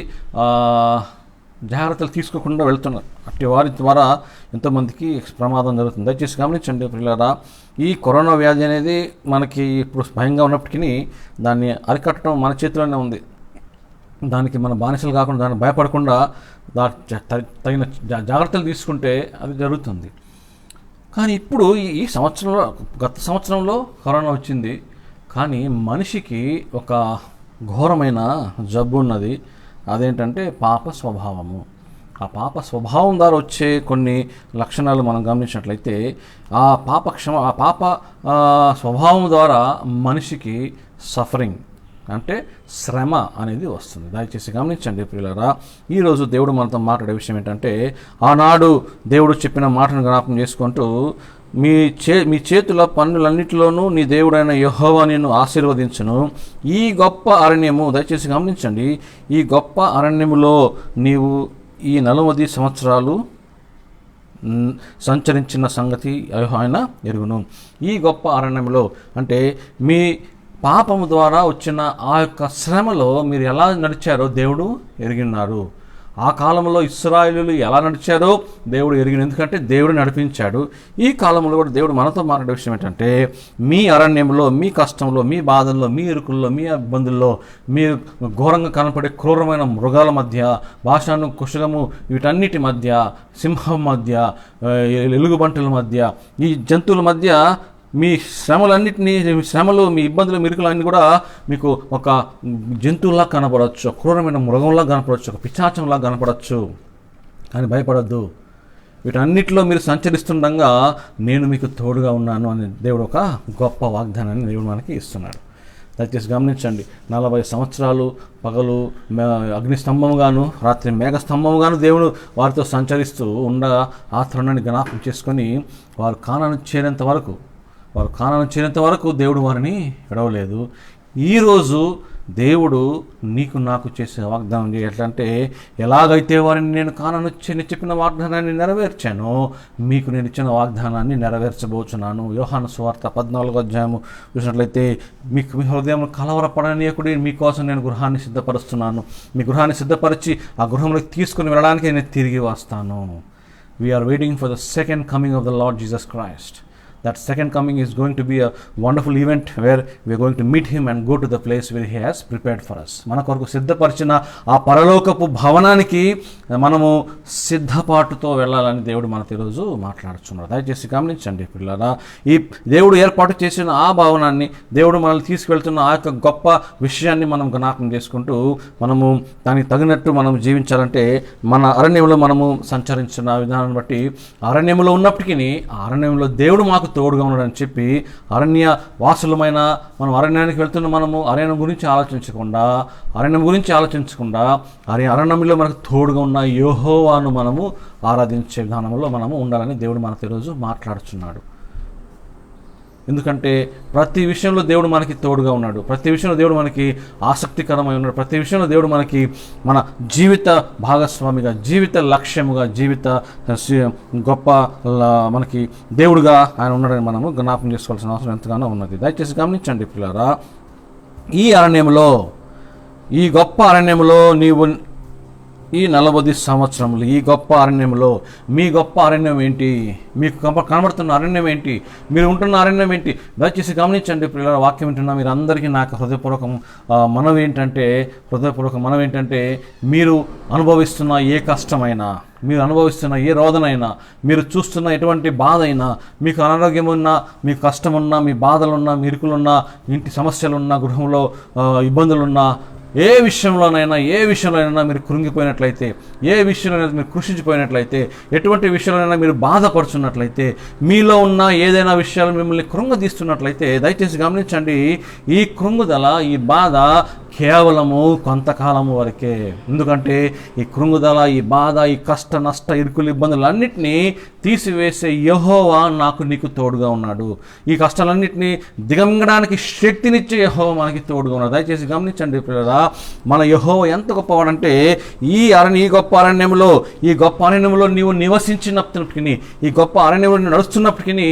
జాగ్రత్తలు తీసుకోకుండా వెళ్తున్నారు. అట్టి వారి ద్వారా ఎంతోమందికి ప్రమాదం జరుగుతుంది. దయచేసి గమనించండి ప్రియులారా, ఈ కరోనా వ్యాధి అనేది మనకి ఇప్పుడు భయంగా ఉన్నప్పటికీ దాన్ని అరికట్టడం మన చేతిలోనే ఉంది. దానికి మన బానిసలు కాకుండా, దాన్ని భయపడకుండా తగిన జాగ్రత్తలు తీసుకుంటే అది జరుగుతుంది. కానీ ఇప్పుడు ఈ సంవత్సరంలో, గత సంవత్సరంలో కరోనా వచ్చింది. కానీ మనిషికి ఒక ఘోరమైన జబ్బు ఉన్నది. అదేంటంటే పాప స్వభావము. ఆ పాప స్వభావం ద్వారా వచ్చే కొన్ని లక్షణాలు మనం గమనించినట్లయితే, ఆ పాప స్వభావం ద్వారా మనిషికి సఫరింగ్ అంటే శ్రమ అనేది వస్తుంది. దయచేసి గమనించండి ప్రియులారా, ఈరోజు దేవుడు మనతో మాట్లాడే విషయం ఏంటంటే, ఆనాడు దేవుడు చెప్పిన మాటను జ్ఞాపకం చేసుకుంటూ, మీ చేతుల పనులన్నిటిలోనూ నీ దేవుడైన యెహోవా నిన్ను ఆశీర్వదించును. ఈ గొప్ప అరణ్యము, దయచేసి గమనించండి, ఈ గొప్ప అరణ్యములో నీవు ఈ 40 సంవత్సరాలు సంచరించిన సంగతి ఆయన ఎరుగును. ఈ గొప్ప అరణ్యంలో అంటే మీ పాపము ద్వారా వచ్చిన ఆ యొక్క శ్రమలో మీరు ఎలా నడిచారో దేవుడు ఎరిగినారు. ఆ కాలంలో ఇశ్రాయేలీయులు ఎలా నడిచారో దేవుడు ఎరిగిన, ఎందుకంటే దేవుడు నడిపించాడు. ఈ కాలంలో కూడా దేవుడు మనతో మాట్లాడే విషయం ఏంటంటే, మీ అరణ్యంలో, మీ కష్టంలో, మీ బాధల్లో, మీ ఇరుకుల్లో, మీ ఇబ్బందుల్లో, మీరు ఘోరంగా కనపడే క్రూరమైన మృగాల మధ్య, భాషను, కుశలము, వీటన్నిటి మధ్య, సింహం మధ్య, ఎలుగుబంటుల మధ్య, ఈ జంతువుల మధ్య మీ శ్రమలు, మీ ఇబ్బందులు, మిరుకులు అన్నీ కూడా మీకు ఒక జంతువులా కనపడవచ్చు, క్రూరమైన మృగంలా కనపడవచ్చు, ఒక పిశాచంలా కనపడవచ్చు. కానీ భయపడద్దు, వీటన్నిటిలో మీరు సంచరిస్తుండగా నేను మీకు తోడుగా ఉన్నాను అని దేవుడు ఒక గొప్ప వాగ్దానాన్ని దేవుడు మనకి ఇస్తున్నాడు. దయచేసి గమనించండి, 40 సంవత్సరాలు పగలు అగ్నిస్తంభంగాను, రాత్రి మేఘస్తంభంగాను దేవుడు వారితో సంచరిస్తూ ఉండగా ఆ తరుణాన్ని జ్ఞాపకం చేసుకొని వారు కానాను చేరేంత వరకు దేవుడు వారిని విడవలేదు. ఈరోజు దేవుడు నీకు నాకు చేసే వాగ్దానం ఎట్లా అంటే, ఎలాగైతే వారిని నేను చెప్పిన వాగ్దానాన్ని నెరవేర్చానో మీకు నేను ఇచ్చిన వాగ్దానాన్ని నెరవేర్చబోచున్నాను. యోహాను సువార్త 14వ అధ్యాయము చూసినట్లయితే, మీకు మీ హృదయం కలవరపడనీయకుడి, మీకోసం నేను గృహాన్ని సిద్ధపరుస్తున్నాను. మీ గృహాన్ని సిద్ధపరిచి ఆ గృహంలోకి తీసుకుని వెళ్ళడానికి నేను తిరిగి వస్తాను. We're waiting for the second coming of the Lord Jesus Christ. That second coming is going to be a wonderful event where we are going to meet him and go to the place where he has prepared for us. మన కొరకు సిద్ధపరిచిన ఆ పరలోకపు భవనానికి మనము సిద్ధపాటుతో వెళ్ళాలని దేవుడు మనతో ఈరోజు మాట్లాడుతున్నారు. దయచేసి గమనించండి పిల్లరా, ఈ దేవుడు ఏర్పాటు చేసిన ఆ భవనాన్ని, దేవుడు మనల్ని తీసుకువెళ్తున్న ఆ యొక్క గొప్ప విషయాన్ని మనం జ్ఞాపకం చేసుకుంటూ మనము దానికి తగినట్టు మనం జీవించాలంటే, మన అరణ్యంలో మనము సంచరించిన విధానాన్ని బట్టి అరణ్యంలో ఉన్నప్పటికీ ఆ అరణ్యంలో దేవుడు మాకు తోడుగా ఉన్నాడని చెప్పి, అరణ్య వాసులమైన మనం అరణ్యానికి వెళ్తున్న మనము అరణ్యం గురించి ఆలోచించకుండా అరణ్యంలో మనకు తోడుగా ఉన్న యెహోవాను మనము ఆరాధించే విధానంలో మనము ఉండాలని దేవుడు మనతో ఈరోజు మాట్లాడుతున్నాడు. ఎందుకంటే ప్రతి విషయంలో దేవుడు మనకి తోడుగా ఉన్నాడు, ప్రతి విషయంలో దేవుడు మనకి ఆసక్తికరమై ఉన్నాడు, ప్రతి విషయంలో దేవుడు మనకి మన జీవిత భాగస్వామిగా, జీవిత లక్ష్యముగా, జీవిత గొప్ప మనకి దేవుడుగా ఆయన ఉన్నాడని మనము జ్ఞాపకం చేసుకోవాల్సిన అవసరం ఎంతగానో ఉన్నది. దయచేసి గమనించండి పిల్లరా, ఈ గొప్ప అరణ్యంలో నీవు ఈ 40 సంవత్సరములు ఈ గొప్ప అరణ్యంలో మీ గొప్ప అరణ్యం ఏంటి? మీకు కనబడుతున్న అరణ్యం ఏంటి? మీరు ఉంటున్న అరణ్యం ఏంటి? దయచేసి గమనించండి పిల్లల, వాక్యం వింటున్నా మీరు అందరికీ నాకు హృదయపూర్వక మనవి ఏంటంటే, మీరు అనుభవిస్తున్న ఏ కష్టమైనా, మీరు అనుభవిస్తున్న ఏ రోదనైనా, మీరు చూస్తున్న ఎటువంటి బాధ అయినా, మీకు అనారోగ్యం ఉన్నా, మీకు కష్టమున్నా, మీ బాధలున్నా, మీ ఇరుకులున్నా, ఇంటి సమస్యలున్నా, గృహంలో ఇబ్బందులున్నా, ఏ విషయంలోనైనా మీరు కృంగిపోయినట్లయితే, ఏ విషయంలోనైనా మీరు కృషించిపోయినట్లయితే, ఎటువంటి విషయంలోనైనా మీరు బాధపడుతున్నట్లయితే, మీలో ఉన్న ఏదైనా విషయాలు మిమ్మల్ని కృంగదీస్తున్నట్లయితే, దయచేసి గమనించండి, ఈ కృంగుదల, ఈ బాధ కేవలము కొంతకాలము వరకే. ఎందుకంటే ఈ కృంగుదల, ఈ బాధ, ఈ కష్ట నష్ట ఇరుకులు ఇబ్బందులన్నింటినీ తీసివేసే యెహోవా నాకు నీకు తోడుగా ఉన్నాడు. ఈ కష్టాలన్నింటినీ దిగమింగడానికి శక్తినిచ్చే యెహోవా మనకి తోడుగా ఉన్నాడు. దయచేసి గమనించండి పిల్లరా, మన యెహోవా ఎంత గొప్పవాడంటే, ఈ గొప్ప అరణ్యంలో నీవు నివసించినప్పటికీ, ఈ గొప్ప అరణ్యంలో నడుస్తున్నప్పటికీ,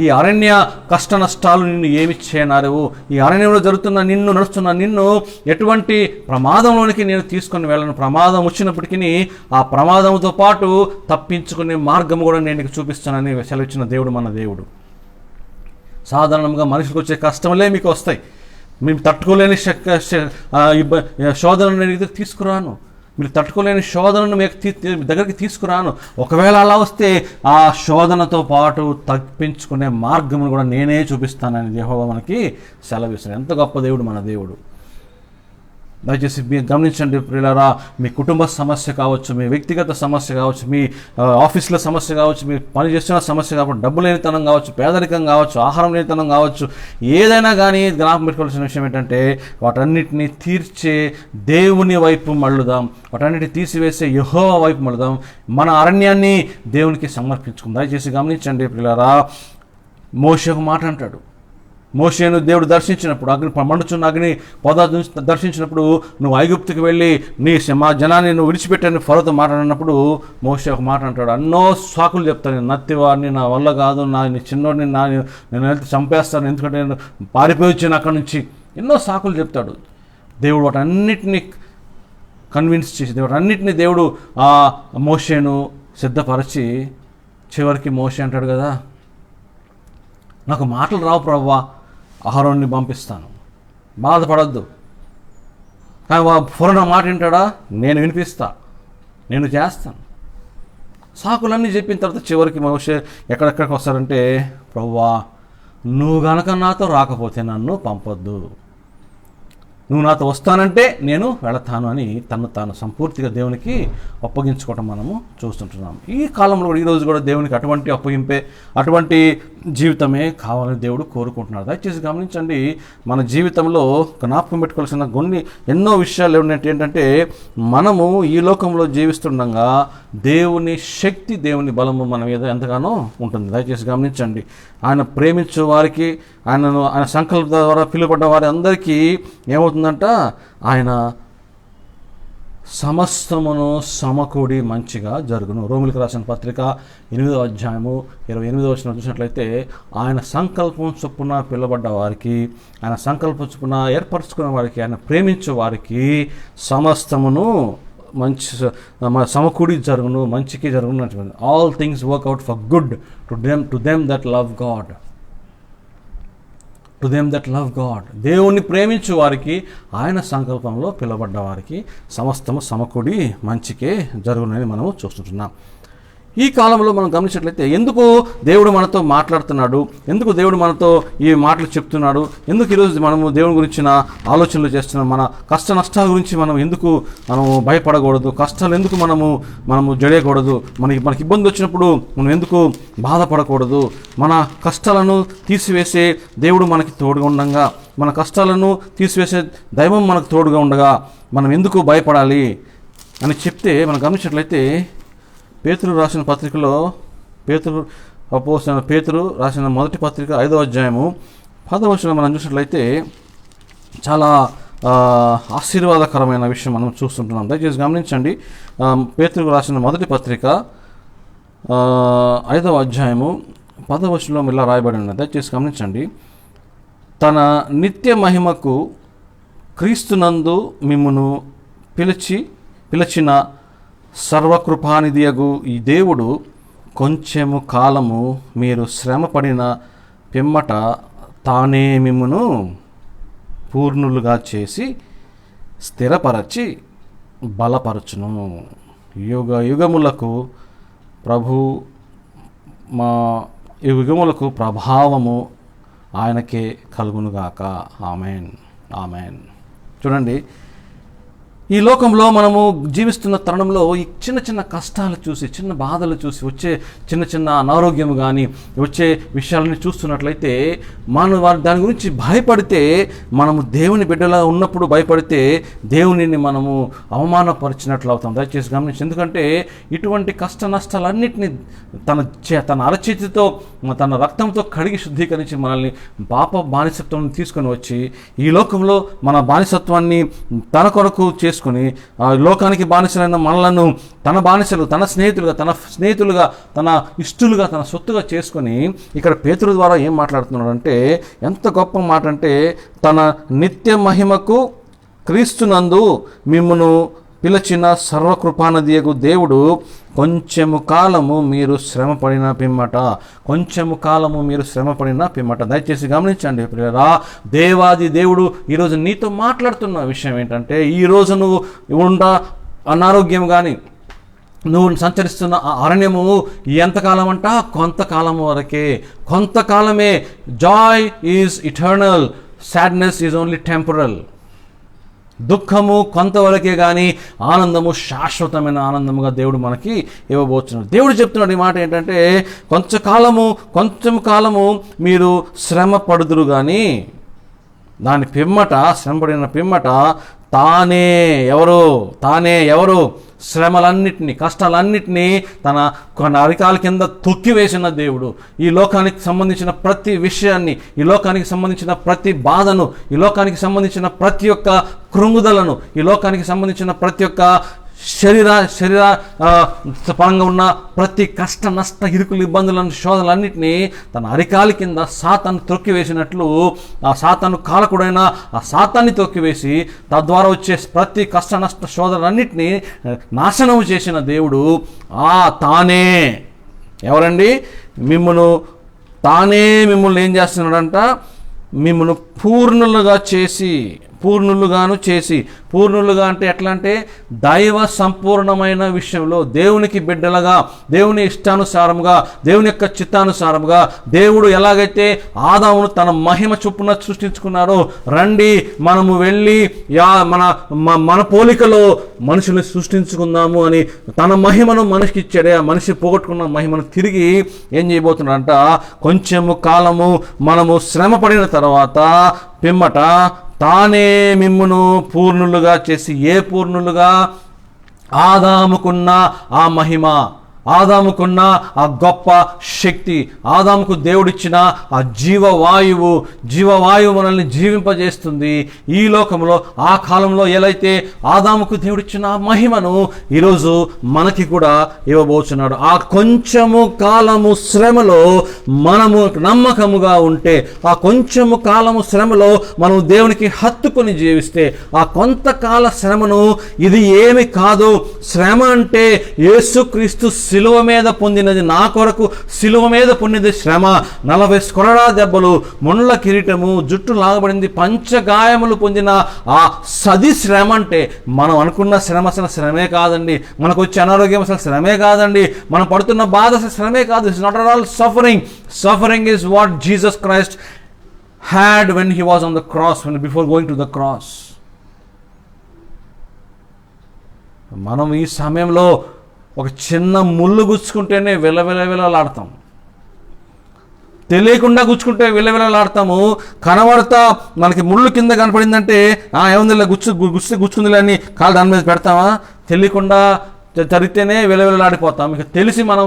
ఈ అరణ్య కష్ట నష్టాలు నిన్ను ఏమి చేయనారు. ఈ అరణ్యంలో జరుగుతున్న నిన్ను ఎటువంటి ప్రమాదంలోనికి నేను తీసుకొని వెళ్ళను. ప్రమాదం వచ్చినప్పటికీ ఆ ప్రమాదంతో పాటు తప్పించుకునే మార్గం కూడా నేను నీకు చూపిస్తానని సెలవిచ్చిన దేవుడు మన దేవుడు. సాధారణంగా మనుషులకు వచ్చే కష్టములే మీకు వస్తాయి. మేము తట్టుకోలేని శోధనను నేను తీసుకురాను. మీరు తట్టుకోలేని శోధనను మీకు దగ్గరికి తీసుకురాను. ఒకవేళ అలా వస్తే ఆ శోధనతో పాటు తప్పించుకునే మార్గమును కూడా నేనే చూపిస్తానని యెహోవా మనకి సెలవిస్తాడు. ఎంత గొప్ప దేవుడు మన దేవుడు. దయచేసి గమనించండి ప్రియులారా, మీ కుటుంబ సమస్య కావచ్చు, మీ వ్యక్తిగత సమస్య కావచ్చు, మీ ఆఫీసులో సమస్య కావచ్చు, మీ పని చేస్తున్న సమస్య కావచ్చు, డబ్బు లేనితనం కావచ్చు, పేదరికం కావచ్చు, ఆహారం లేనితనం కావచ్చు, ఏదైనా కానీ జ్ఞాపకం పెట్టుకోవాల్సిన విషయం ఏంటంటే, వాటన్నిటిని తీర్చే దేవుని వైపు మళ్ళుదాం, వాటన్నిటిని తీసివేసే యెహోవా వైపు మళ్ళుదాం, మన అరణ్యాన్ని దేవునికి సమర్పించుకుందాం. దయచేసి గమనించండి ప్రియులారా, మోషే ఒక మాట అంటాడు. మోషేను దేవుడు దర్శించినప్పుడు, మండుచున్న అగ్ని పొద దర్శించినప్పుడు, నువ్వు ఐగుప్తుకి వెళ్ళి మా జనాన్ని నువ్వు విడిచిపెట్టని ఫరోతో మాట్లాడినప్పుడు మోషే ఒక మాట అంటాడు. ఎన్నో సాకులు చెప్తాను, నేను నత్తివాడిని, నా వల్ల కాదు, నీ చిన్నోడిని, నేను వెళ్తే చంపేస్తాను, ఎందుకంటే నేను పారిపోయి వచ్చాను అక్కడి నుంచి, ఎన్నో సాకులు చెప్తాడు. దేవుడు వాటన్నిటిని కన్విన్స్ చేసి, దేవుడు ఆ మోషేను సిద్ధపరిచి, చివరికి మోషే అంటాడు కదా, నాకు మాటలు రావు ప్రభువా, అహరోన్ని పంపిస్తాను, బాధపడద్దు. కానీ ఫరోనా మాట వింటాడా? నేను వినిపిస్తా, నేను చేస్తాను. సాకులన్నీ చెప్పిన తర్వాత చివరికి మోషే ఎక్కడెక్కడికి వస్తారంటే, ప్రభువా నువ్వు గనక నాతో రాకపోతే నన్ను పంపొద్దు, నువ్వు నాతో వస్తానంటే నేను వెళతాను అని తాను సంపూర్తిగా దేవునికి అప్పగించుకోవటం మనము చూస్తుంటున్నాం. ఈ కాలంలో కూడా, ఈరోజు కూడా దేవునికి అటువంటి అప్పగింపే, అటువంటి జీవితమే కావాలని దేవుడు కోరుకుంటున్నాడు. దయచేసి గమనించండి, మన జీవితంలో జ్ఞాపకం పెట్టుకోవాల్సిన ఎన్నో విషయాలు ఏంటంటే, మనము ఈ లోకంలో జీవిస్తుండగా దేవుని శక్తి, దేవుని బలము మన మీద ఎంతగానో ఉంటుంది. దయచేసి గమనించండి, ఆయన ప్రేమించే వారికి, ఆయన సంకల్ప ద్వారా పిలువబడ్డ వారి అందరికీ ఏమవుతుంది ఏమవుతుందంట, ఆయన సమస్తమును సమకూడి మంచిగా జరుగును. రోమిలకు రాసిన పత్రిక 8వ అధ్యాయము 28వ వచనం చూసినట్లయితే, ఆయన సంకల్పం చొప్పున పిలువబడ్డ వారికి, ఆయన సంకల్పం చొప్పున ఏర్పరచుకున్న వారికి, ఆయన ప్రేమించే వారికి సమస్తమును మంచి సమకూడి జరుగును, మంచికి జరుగును. All things work out for good to them that love God. To them that love God. దేవుణ్ణి ప్రేమించు వారికి, ఆయన సంకల్పంలో పిలువబడ్డ వారికి సమస్తము సమకూడి మంచికే జరుగునని మనము చూస్తుంటున్నాం. ఈ కాలంలో మనం గమనించినట్లయితే ఎందుకు దేవుడు మనతో మాట్లాడుతున్నాడు, ఎందుకు దేవుడు మనతో ఈ మాటలు చెప్తున్నాడు, ఎందుకు ఈరోజు మనము దేవుని గురించిన ఆలోచనలు చేస్తున్నాం, మన కష్ట నష్టాల గురించి మనము భయపడకూడదు, కష్టాలు ఎందుకు మనము జడేయకూడదు, మనకి ఇబ్బంది వచ్చినప్పుడు మనం ఎందుకు బాధపడకూడదు, మన కష్టాలను తీసివేసే దేవుడు మనకి తోడుగా ఉండగా, మన కష్టాలను తీసివేసే దైవం మనకు తోడుగా ఉండగా మనం ఎందుకు భయపడాలి అని చెప్తే మనం గమనించినట్లయితే, పేతురు రాసిన పత్రికలో పేతురు రాసిన మొదటి పత్రిక 5వ అధ్యాయము 10వ వచనం మనం చూసినట్లయితే చాలా ఆశీర్వాదకరమైన విషయం మనం చూస్తుంటున్నాం. దయచేసి గమనించండి. పేతురు రాసిన మొదటి పత్రిక 5వ అధ్యాయము 10వ వచనంలో ఇలా రాయబడి ఉన్నది. దయచేసి గమనించండి. తన నిత్య మహిమకు క్రీస్తునందు మిమ్మును పిలిచిన సర్వకృపానిధియగు ఈ దేవుడు కొంచెము కాలము మీరు శ్రమపడిన పిమ్మట తానే మిమ్మును పూర్ణులుగా చేసి స్థిరపరచి బలపరచును. యుగ యుగములకు ప్రభావము ఆయనకే కలుగునుగాక. Amen, amen. చూడండి, ఈ లోకంలో మనము జీవిస్తున్న తరుణంలో ఈ చిన్న చిన్న కష్టాలు చూసి, చిన్న బాధలు చూసి, వచ్చే చిన్న చిన్న అనారోగ్యం కానీ వచ్చే విషయాలని చూస్తున్నట్లయితే దాని గురించి భయపడితే, మనము దేవుని బిడ్డలా ఉన్నప్పుడు భయపడితే దేవునిని మనము అవమానపరిచినట్లు అవుతాం. దయచేసి గమనించి, ఎందుకంటే ఇటువంటి కష్ట నష్టాలన్నింటినీ తన అరచేతితో తన రక్తంతో కడిగి శుద్ధీకరించి మనల్ని పాప బానిసత్వం తీసుకొని వచ్చి ఈ లోకంలో మన బానిసత్వాన్ని తన కొరకు చేసుకుని లోకానికి బానిసలైన మనలను తన బానిసలు, తన స్నేహితులుగా, తన ఇష్టలుగా, తన సొత్తుగా చేసుకొని ఇక్కడ పేతురు ద్వారా ఏం మాట్లాడుతున్నాడంటే, ఎంత గొప్ప మాట అంటే, తన నిత్య మహిమకు క్రీస్తునందు మిమ్మును పిలిచిన సర్వకృపానిధియగు దేవుడు కొంచెము కాలము మీరు శ్రమపడిన పిమ్మట. దయచేసి గమనించండి ప్రియరా, దేవాది దేవుడు ఈరోజు నీతో మాట్లాడుతున్న విషయం ఏంటంటే, ఈరోజు నువ్వు అనారోగ్యం కానీ, నువ్వు సంచరిస్తున్న అరణ్యము ఎంతకాలం అంట, కొంతకాలము వరకే, కొంతకాలమే. Joy is eternal, sadness is only temporal. దుఃఖము కొంతవరకే కానీ ఆనందము శాశ్వతమైన ఆనందముగా దేవుడు మనకి ఇవ్వబోతున్నాడు. దేవుడు చెప్తున్నాడు ఈ మాట ఏంటంటే, కొంచెం కాలము మీరు శ్రమ పడుదురు కానీ దాని శ్రమపడిన పిమ్మట తానే ఎవరు శ్రమలన్నిటినీ, కష్టాలన్నిటినీ తన అరికాల కింద తొక్కివేసిన దేవుడు. ఈ లోకానికి సంబంధించిన ప్రతి విషయాన్ని, ఈ లోకానికి సంబంధించిన ప్రతి బాధను, ఈ లోకానికి సంబంధించిన ప్రతి ఒక్క కృంగుదలను, ఈ లోకానికి సంబంధించిన ప్రతి ఒక్క శరీర పరంగా ఉన్న ప్రతి కష్ట నష్ట ఇరుకులు, ఇబ్బందులను, శోధనలన్నింటినీ తన అరికాలి కింద సాతాను తొక్కివేసినట్లు, ఆ సాతాను కాలకుడైన ఆ సాతాన్ని తొక్కివేసి తద్వారా వచ్చే ప్రతి కష్ట నష్ట శోధనలన్నింటినీ నాశనం చేసిన దేవుడు తానే ఎవరండి? మిమ్మల్ని ఏం చేస్తున్నాడంట? మిమ్మల్ని పూర్ణులుగా అంటే ఎట్లా అంటే, దైవ సంపూర్ణమైన విషయంలో దేవునికి బిడ్డలుగా, దేవుని ఇష్టానుసారముగా, దేవుని యొక్క చిత్తానుసారముగా, దేవుడు ఎలాగైతే ఆదామును తన మహిమ చొప్పున సృష్టించుకున్నారో, రండి మనము వెళ్ళి మన పోలికలో మనుషుల్ని సృష్టించుకుందాము అని తన మహిమను మనిషికి ఇచ్చాడే. ఆ మనిషి పోగొట్టుకున్న మహిమను తిరిగి ఏం చేయబోతున్నాడంట? కొంచెము కాలము మనము శ్రమ పడిన తర్వాత పిమ్మట తానే మిమ్మును పూర్ణులుగా చేసి, ఏ పూర్ణులుగా? ఆదాముకున్న ఆ మహిమ, ఆదాముకున్న ఆ గొప్ప శక్తి, ఆదాముకు దేవుడిచ్చిన ఆ జీవవాయువు మనల్ని జీవింపజేస్తుంది. ఈ లోకంలో ఆ కాలంలో ఎలా అయితే ఆదాముకు దేవుడిచ్చిన మహిమను ఈరోజు మనకి కూడా ఇవ్వబోతున్నాడు. ఆ కొంచెము కాలము శ్రమలో మనము నమ్మకముగా ఉంటే, ఆ కొంచెము కాలము శ్రమలో మనం దేవునికి హత్తుకొని జీవిస్తే, ఆ కొంతకాల శ్రమను ఇది ఏమి కాదు, శ్రమ అంటే యేసుక్రీస్తు శిలువ మీద పొందినది, నా కొరకు శిలువ మీద పొందినది శ్రమ. 40 కొరడా దెబ్బలు, ముళ్ళ కిరీటము, జుట్టు లాగబడింది, పంచగాయములు పొందిన ఆ సది శ్రమ అంటే మనం అనుకున్న శ్రమ అసలు శ్రమే కాదండి. మనకు వచ్చే అనారోగ్యం అసలు శ్రమే కాదండి. మనం పడుతున్న బాధ అసలు శ్రమే కాదు. It's not at all suffering. Suffering is what Jesus Christ had when he was on the cross, before going to the cross. మనం ఈ సమయంలో ఒక చిన్న ముళ్ళు గుచ్చుకుంటేనే విలవిలవిలలాడతాం, తెలియకుండా గుచ్చుకుంటే విలవిలలాడతాము. కనబడతా మనకి ముళ్ళు కింద కనపడిందంటే ఏముందిలే గుచ్చుకుందిలే అని కాలు దాని మీద పెడతామా? తెలియకుండా జరిగితేనే విలవిలలాడిపోతాం. ఇక తెలిసి మనం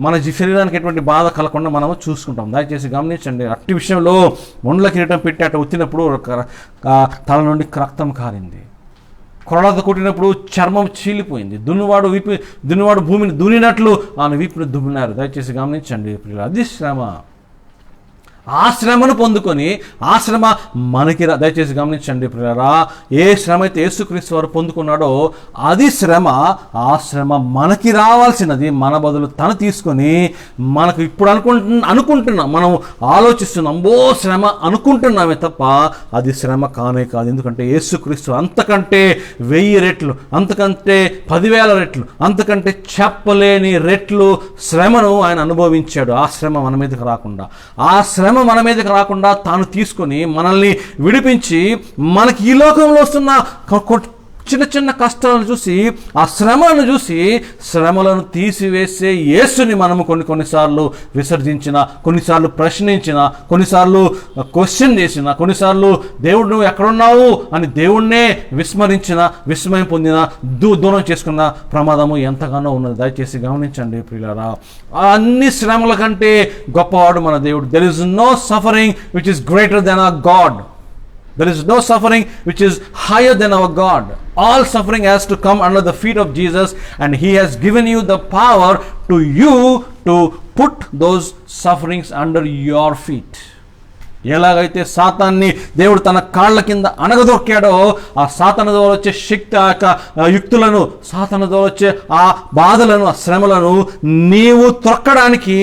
మన శరీరానికి ఎటువంటి బాధ కలగకుండా మనము చూసుకుంటాం. దయచేసి గమనించండి, అట్టి విషయంలో ముండ్ల కిరీటం పెట్టి అట్ట ఉత్తినప్పుడు తల నుండి రక్తం కారింది. కొరడాతో కొట్టినప్పుడు చర్మం చీలిపోయింది. దున్నువాడు భూమిని దున్నినట్లు ఆయన వీపుని దుమ్మినారు. దయచేసి గమనించండి, అది శ్రమ. ఆ శ్రమను పొందుకొని ఆ శ్రమ మనకి దయచేసి గమనించండి ప్రియులారా, ఏ శ్రమ అయితే యేసుక్రీస్తు వారు పొందుకున్నాడో అది శ్రమ. ఆ శ్రమ మనకి రావాల్సినది మన బదులు తను తీసుకొని మనకు ఇప్పుడు అనుకుంటున్నాం, మనం ఆలోచిస్తున్నాం, శ్రమ అనుకుంటున్నామే తప్ప అది శ్రమ కానే కాదు. ఎందుకంటే యేసుక్రీస్తు అంతకంటే 1000 రెట్లు, అంతకంటే 10,000 రెట్లు, అంతకంటే చెప్పలేని రెట్లు శ్రమను ఆయన అనుభవించాడు. ఆ శ్రమ మన మీదకి రాకుండా, ఆ శ్రమ మన మీదకి రాకుండా తాను తీసుకొని మనల్ని విడిపించి, మనకి ఈ లోకంలో వస్తున్న చిన్న చిన్న కష్టాలను చూసి, ఆ శ్రమలను చూసి, శ్రమలను తీసివేసే యేసుని మనము కొన్నిసార్లు విసర్జించిన, కొన్నిసార్లు ప్రశ్నించిన, కొన్నిసార్లు క్వశ్చన్ చేసిన, కొన్నిసార్లు దేవుడు నువ్వు ఎక్కడున్నావు అని దేవుణ్ణే విస్మరించిన, విస్మయం పొందిన, దూరం చేసుకున్న ప్రమాదము ఎంతగానో ఉన్నది. దయచేసి గమనించండి ప్రియులారా, అన్ని శ్రమల కంటే గొప్పవాడు మన దేవుడు. There is no suffering which is greater than our God. There is no suffering which is higher than our God. All suffering has to come under the feet of Jesus, and he has given you the power to put those sufferings under your feet. ఎలాగైతే సాతాన్ని దేవుడు తన కాళ్ళ కింద అణగదొక్కాడో, ఆ సాతాను ద్వారా వచ్చే శక్తి, ఆ యొక్క యుక్తులను, సాతాను ద్వారా వచ్చే ఆ బాధలను, ఆ శ్రమలను నీవు త్రొక్కడానికి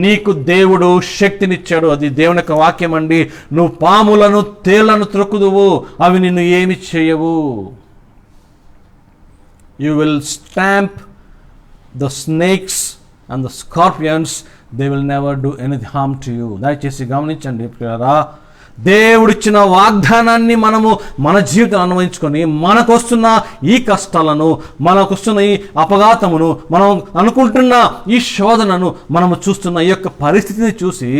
నీకు దేవుడు శక్తినిచ్చాడు. అది దేవుని యొక్క వాక్యం అండి. నువ్వు పాములను, తేళ్లను త్రొక్కుదువు, అవి నిన్ను ఏమి చేయవు. You will stamp the snakes and the scorpions, they will never do any harm to you. దయచేసి గమనించండి ప్రియులారా, దేవుడిచ్చిన వాగ్దానాన్ని మనము మన జీవితం అన్వయించుకొని, మనకొస్తున్న ఈ కష్టాలను, మనకొస్తున్న ఈ అపఘాతమును, మనం అనుకుంటున్న ఈ శోధనను, మనము చూస్తున్న ఈ యొక్క పరిస్థితిని చూసి,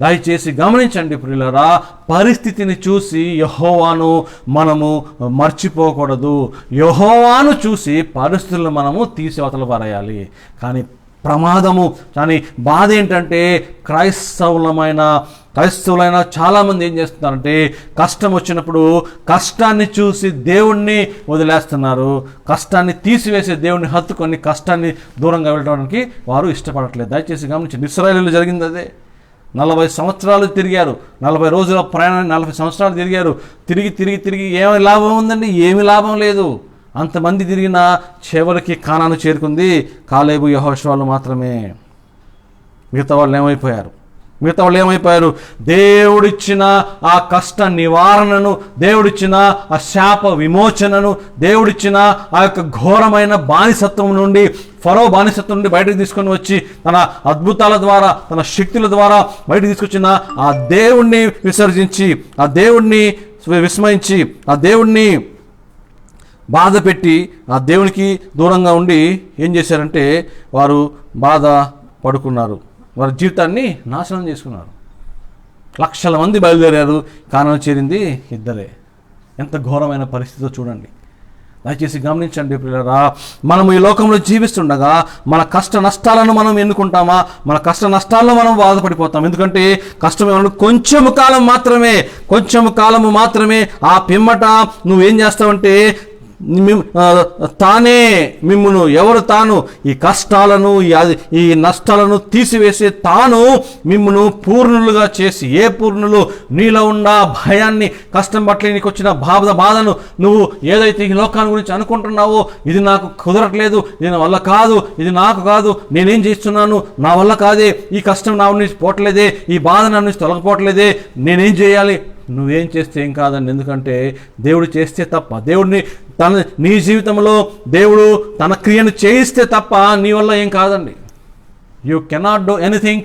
దయచేసి గమనించండి ప్రియులారా, పరిస్థితిని చూసి యెహోవాను మనము మర్చిపోకూడదు. యెహోవాను చూసి పరిస్థితులను మనము తీసి అవతల పారేయాలి. కానీ ప్రమాదము, కానీ బాధ ఏంటంటే క్రైస్తవులైన చాలామంది ఏం చేస్తున్నారంటే, కష్టం వచ్చినప్పుడు కష్టాన్ని చూసి దేవుణ్ణి వదిలేస్తున్నారు. కష్టాన్ని తీసివేసే దేవుణ్ణి హత్తుకొని కష్టాన్ని దూరంగా వెళ్ళడానికి వారు ఇష్టపడట్లేదు. దయచేసి గమనించండి, ఇశ్రాయేలులో జరిగింది అదే. 40 సంవత్సరాలు తిరిగారు, 40 రోజుల ప్రయాణాన్ని 40 సంవత్సరాలు తిరిగారు. తిరిగి ఏమి లాభం ఉందండి? ఏమి లాభం లేదు. అంతమంది తిరిగిన చివరికి కానాను చేరుకుంది కాలేబు, యెహోషువలు మాత్రమే. మిగతా వాళ్ళు ఏమైపోయారు? దేవుడిచ్చిన ఆ కష్ట నివారణను, దేవుడిచ్చిన ఆ శాప విమోచనను, దేవుడిచ్చిన ఆ యొక్క ఘోరమైన బానిసత్వం నుండి, ఫరో బానిసత్వం నుండి బయటకు తీసుకొని వచ్చి తన అద్భుతాల ద్వారా, తన శక్తుల ద్వారా బయటకు తీసుకొచ్చిన ఆ దేవుణ్ణి విసర్జించి, ఆ దేవుణ్ణి విస్మరించి, ఆ దేవుణ్ణి బాధ పెట్టి, ఆ దేవునికి దూరంగా ఉండి ఏం చేశారంటే వారు బాధ పడుకున్నారు, వారి జీవితాన్ని నాశనం చేసుకున్నారు. లక్షల మంది బయలుదేరారు, కానాను చేరింది 2. ఎంత ఘోరమైన పరిస్థితితో చూడండి. దయచేసి గమనించండి ప్రియులారా, మనము ఈ లోకంలో జీవిస్తుండగా మన కష్ట నష్టాలను మనం ఎన్నుకుంటామా? మన కష్ట నష్టాల్లో మనం బాధపడిపోతాం. ఎందుకంటే కష్టం ఏమన్నా కొంచెము కాలము మాత్రమే. ఆ పిమ్మట నువ్వేం చేస్తావంటే తానే మిమ్మును, ఎవరు తాను, ఈ కష్టాలను ఈ నష్టాలను తీసివేసే తాను మిమ్మును పూర్ణులుగా చేసి, ఏ పూర్ణులు? నీలో ఉన్న భయాన్ని, కష్టం పట్ల నీకు వచ్చిన బాధను, నువ్వు ఏదైతే ఈ లోకాన్ని గురించి అనుకుంటున్నావో, ఇది నాకు కుదరట్లేదు, ఇది నా వల్ల కాదు, ఇది నాకు కాదు, నేనేం చేస్తున్నాను, నా వల్ల కాదే, ఈ కష్టం నా నుంచి పోవట్లేదే, ఈ బాధ నా నుంచి తొలగిపోవట్లేదే, నేనేం చేయాలి? నువ్వేం చేస్తే ఏం కాదండి. ఎందుకంటే దేవుడు చేస్తే తప్ప, నీ జీవితంలో దేవుడు తన క్రియను చేయిస్తే తప్ప నీ వల్ల ఏం కాదండి. You cannot do anything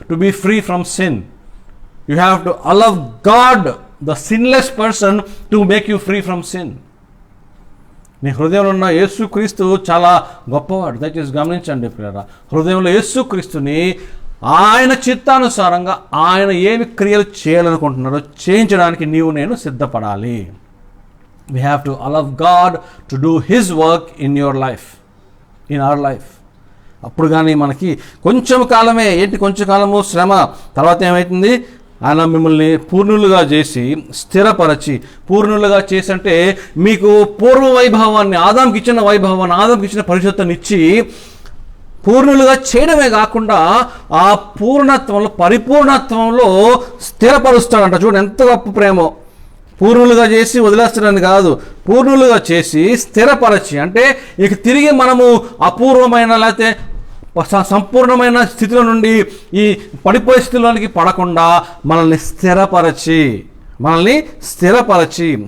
to be free from sin. You have to allow God, the sinless person, to make you free from sin. నీ హృదయంలో ఉన్న యేసుక్రీస్తు చాలా గొప్పవాడు. దయచేసి గమనించండి ప్రియులారా, హృదయంలో యేసుక్రీస్తుని ఆయన చిత్తానుసారంగా ఆయన ఏమి క్రియలు చేయాలనుకుంటున్నారో చేయించడానికి నేను సిద్ధపడాలి. We have to allow God to do His work in your life, in our life. అప్పుడు కానీ మనకి కొంచెం కాలమే, కొంచెం కాలము శ్రమ, తర్వాత ఏమవుతుంది? ఆయన మిమ్మల్ని పూర్ణులుగా చేసి స్థిరపరచి, పూర్ణులుగా చేసి అంటే మీకు పూర్వ వైభవాన్ని, ఆదాంకి ఇచ్చిన వైభవాన్ని, ఆదాంకి ఇచ్చిన పరిశుద్ధతను ఇచ్చి పూర్ణులుగా చేయడమే కాకుండా ఆ పూర్ణత్వంలో, పరిపూర్ణత్వంలో స్థిరపరుస్తాడంట. చూడండి ఎంత గొప్ప ప్రేమో. పూర్ణులుగా చేసి వదిలేస్తాడని కాదు, పూర్ణులుగా చేసి స్థిరపరచి, అంటే ఇక తిరిగి మనము అపూర్వమైన లేకపోతే సంపూర్ణమైన స్థితిలో నుండి ఈ పడిపోయే స్థితిలోనికి పడకుండా మనల్ని స్థిరపరచి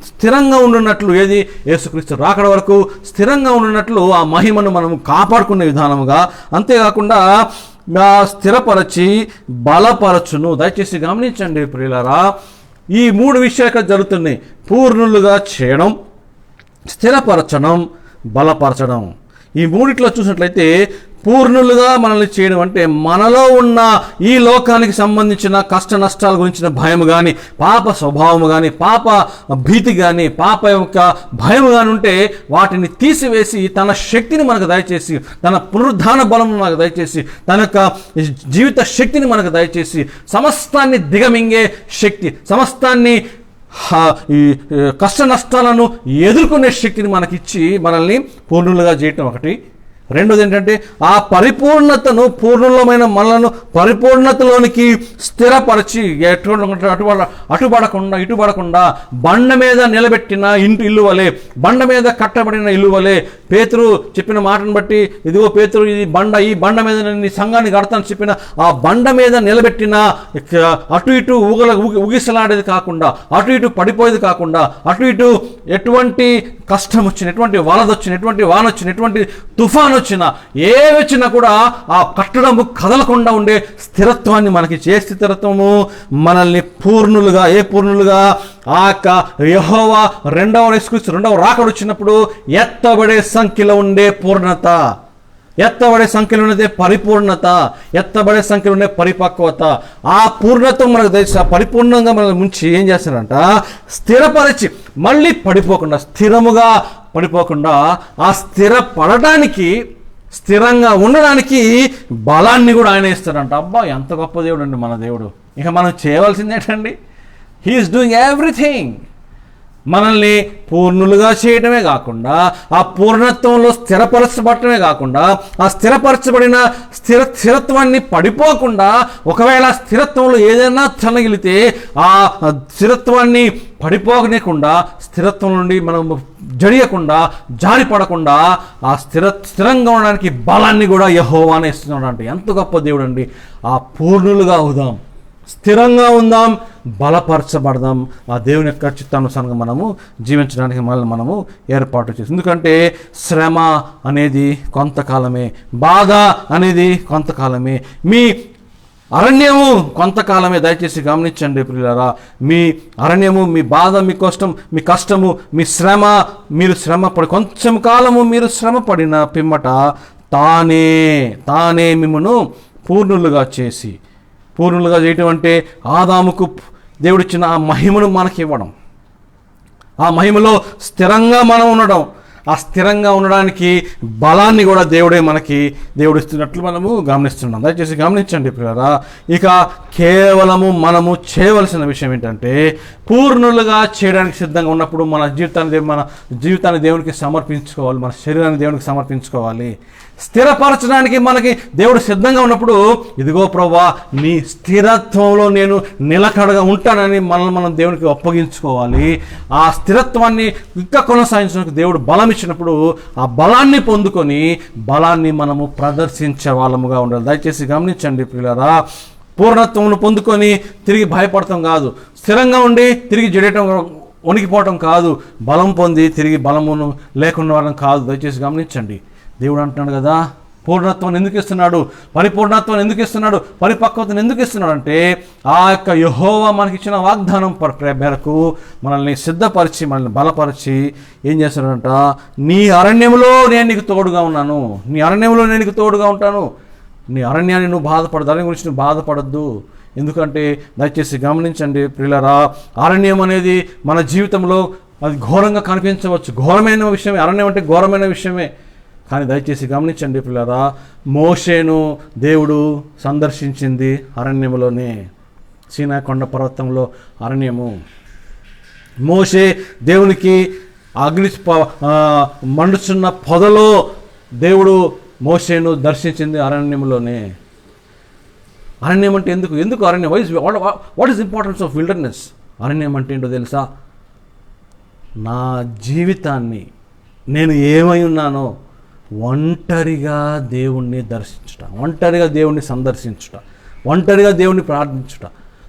స్థిరంగా ఉండున్నట్లు, ఏది? యేసుక్రీస్తు రాకడ వరకు స్థిరంగా ఉండున్నట్లు ఆ మహిమను మనం కాపాడుకునే విధానముగా, అంతేకాకుండా స్థిరపరచి బలపరచును. దయచేసి గమనించండి ప్రియులారా, ఈ 3 విషయాలు ఇక్కడ జరుగుతున్నాయి. పూర్ణులుగా చేయడం, స్థిరపరచడం, బలపరచడం. ఈ మూడిట్లో చూసినట్లయితే పూర్ణులుగా మనల్ని చేయడం అంటే మనలో ఉన్న ఈ లోకానికి సంబంధించిన కష్ట నష్టాల గురించిన భయం కానీ, పాప స్వభావము కానీ, పాప భీతి కానీ, పాప యొక్క భయం కానీ ఉంటే వాటిని తీసివేసి తన శక్తిని మనకు దయచేసి, తన పునరుద్ధాన బలం మనకు దయచేసి, తన యొక్క జీవిత శక్తిని మనకు దయచేసి, సమస్తాన్ని దిగమింగే శక్తి, సమస్తాన్ని ఈ కష్ట నష్టాలను ఎదుర్కొనే శక్తిని మనకిచ్చి మనల్ని పూర్ణులుగా చేయటం ఒకటి. రెండోది ఏంటంటే ఆ పరిపూర్ణతను, పూర్ణమైన మనలను పరిపూర్ణతలోనికి స్థిరపరిచి అటుపడకుండా ఇటుపడకుండా బండ మీద నిలబెట్టిన ఇల్లు వలె, బండ మీద కట్టబడిన ఇల్లు వలె. పేతురు చెప్పిన మాటను బట్టి, ఇదిగో పేతురు, ఈ బండ మీద నీ సంఘాన్ని కడతాను చెప్పిన ఆ బండ మీద నిలబెట్టిన, అటు ఇటు ఊగిసలాడేది కాకుండా, అటు ఇటు పడిపోయేది కాకుండా, అటు ఇటు ఎటువంటి కష్టం వచ్చిన, ఎటువంటి వలదొచ్చిన, ఎటువంటి వానొచ్చిన, ఎటువంటి తుఫాన్ వచ్చినా, ఏవి వచ్చినా కూడా ఆ కట్టడము కదలకుండా ఉండే స్థిరత్వాన్ని మనకి స్థిరత్వము మనల్ని పూర్ణులుగా, పూర్ణులుగా ఆ యొక్క యెహోవా రెండవ రాకడ వచ్చినప్పుడు ఎత్తబడే సంఖ్యలో ఉండే పూర్ణత, ఎత్తబడే సంఖ్యలో ఉన్నదే పరిపూర్ణత, ఎత్తబడే సంఖ్యలో ఉండే పరిపక్వత. ఆ పూర్ణత్వం మనకు తెలిసి పరిపూర్ణంగా మనల్ని ముంచి ఏం చేస్తారంట? స్థిరపరిచి, మళ్ళీ పడిపోకుండా, స్థిరముగా పడిపోకుండా, ఆ స్థిరపడటానికి, స్థిరంగా ఉండడానికి బలాన్ని కూడా ఆయన ఇస్తారంట. అబ్బా, ఎంత గొప్ప దేవుడు అండి మన దేవుడు. ఇక మనం చేయవలసింది ఏంటండి? He is doing everything. మనల్ని పూర్ణులుగా చేయడమే కాకుండా, ఆ పూర్ణత్వంలో స్థిరపరచబడటమే కాకుండా, ఆ స్థిరపరచబడిన స్థిరత్వాన్ని పడిపోకుండా, ఒకవేళ స్థిరత్వంలో ఏదైనా చనగిలితే ఆ స్థిరత్వాన్ని పడిపోకనేకుండా, స్థిరత్వం నుండి మనం జడియకుండా, జారిపడకుండా ఆ స్థిరంగా ఉండడానికి బలాన్ని కూడా యెహోవానే ఇస్తున్నాడు. అంటే ఎంత గొప్ప దేవుడు అండి. ఆ పూర్ణులుగా అవుదాం, స్థిరంగా ఉందాం, బలపరచబడదాం. ఆ దేవుని యొక్క చిత్తానుసారంగా మనము జీవించడానికి మనము ఏర్పాటు చేస్తాం. ఎందుకంటే శ్రమ అనేది కొంతకాలమే, బాధ అనేది కొంతకాలమే, మీ అరణ్యము కొంతకాలమే. దయచేసి గమనించండి ప్రియులారా, మీ అరణ్యము, మీ బాధ, మీ కష్టము, మీ శ్రమ, మీరు శ్రమపడి కొంచెం కాలము మీరు శ్రమ పడిన పిమ్మట తానే మిమ్మను పూర్ణులుగా చేసి, పూర్ణులుగా చేయటం అంటే ఆదాముకు దేవుడిచ్చిన ఆ మహిమను మనకి ఇవ్వడం, ఆ మహిమలో స్థిరంగా మనం ఉండడం, ఆ స్థిరంగా ఉండడానికి బలాన్ని కూడా దేవుడు ఇస్తున్నట్లు మనము గమనిస్తున్నాం. దయచేసి గమనించండి ప్రియులారా. ఇక కేవలము మనము చేయవలసిన విషయం ఏంటంటే, పూర్ణులుగా చేయడానికి సిద్ధంగా ఉన్నప్పుడు మన జీవితాన్ని దేవునికి సమర్పించుకోవాలి, మన శరీరాన్ని దేవునికి సమర్పించుకోవాలి. స్థిరపరచడానికి మనకి దేవుడు సిద్ధంగా ఉన్నప్పుడు, ఇదిగో ప్రభువా నీ స్థిరత్వంలో నేను నిలకడగా ఉంటానని మనం దేవునికి అప్పగించుకోవాలి. ఆ స్థిరత్వాన్ని ఇంకా కొనసాగించడానికి దేవుడు బలం ఇచ్చినప్పుడు ఆ బలాన్ని పొందుకొని బలాన్ని మనము ప్రదర్శించే వాళ్ళముగా ఉండాలి. దయచేసి గమనించండి ప్రియులారా. పూర్ణత్వమును పొందుకొని తిరిగి భయపడటం కాదు, స్థిరంగా ఉండి తిరిగి జడేయటం వణికిపోవటం కాదు, బలం పొంది తిరిగి బలమును లేకుండా వాళ్ళం కాదు. దయచేసి గమనించండి. దేవుడు అంటున్నాడు కదా, పూర్ణత్వాన్ని ఎందుకు ఇస్తున్నాడు, పరిపూర్ణత్వాన్ని ఎందుకు ఇస్తున్నాడు, పరిపక్వతను ఎందుకు ఇస్తున్నాడు అంటే, ఆ యొక్క యెహోవా మనకి ఇచ్చిన వాగ్దానం మేరకు మనల్ని సిద్ధపరిచి మనల్ని బలపరిచి ఏం చేస్తున్నాడంట, నీ అరణ్యములో నేను నీకు తోడుగా ఉన్నాను, నీ అరణ్యంలో నేను నీకు తోడుగా ఉంటాను. నీ అరణ్యాన్ని నువ్వు బాధపడదు, దాని గురించి నువ్వు బాధపడద్దు. ఎందుకంటే దయచేసి గమనించండి ప్రియులారా, అరణ్యం అనేది మన జీవితంలో అది ఘోరంగా కనిపించవచ్చు, ఘోరమైన విషయమే. అరణ్యం అంటే ఘోరమైన విషయమే. కానీ దయచేసి గమనించండి పిల్లరా, మోషేను దేవుడు సందర్శించింది అరణ్యములోనే, సీనాయి కొండ పర్వతంలో అరణ్యము. మోషే దేవునికి అగ్ని మండుచున్న పొదలో దేవుడు మోషేను దర్శించింది అరణ్యములోనే. అరణ్యం అంటే ఎందుకు అరణ్యం? What is importance of wilderness? అరణ్యం అంటే ఏంటో తెలుసా? నా జీవితాన్ని నేను ఏమై ఉన్నానో ఒంటరిగా దేవుణ్ణి దర్శించుట, ఒంటరిగా దేవుణ్ణి సందర్శించుట, ఒంటరిగా దేవుణ్ణి ప్రార్థించుట.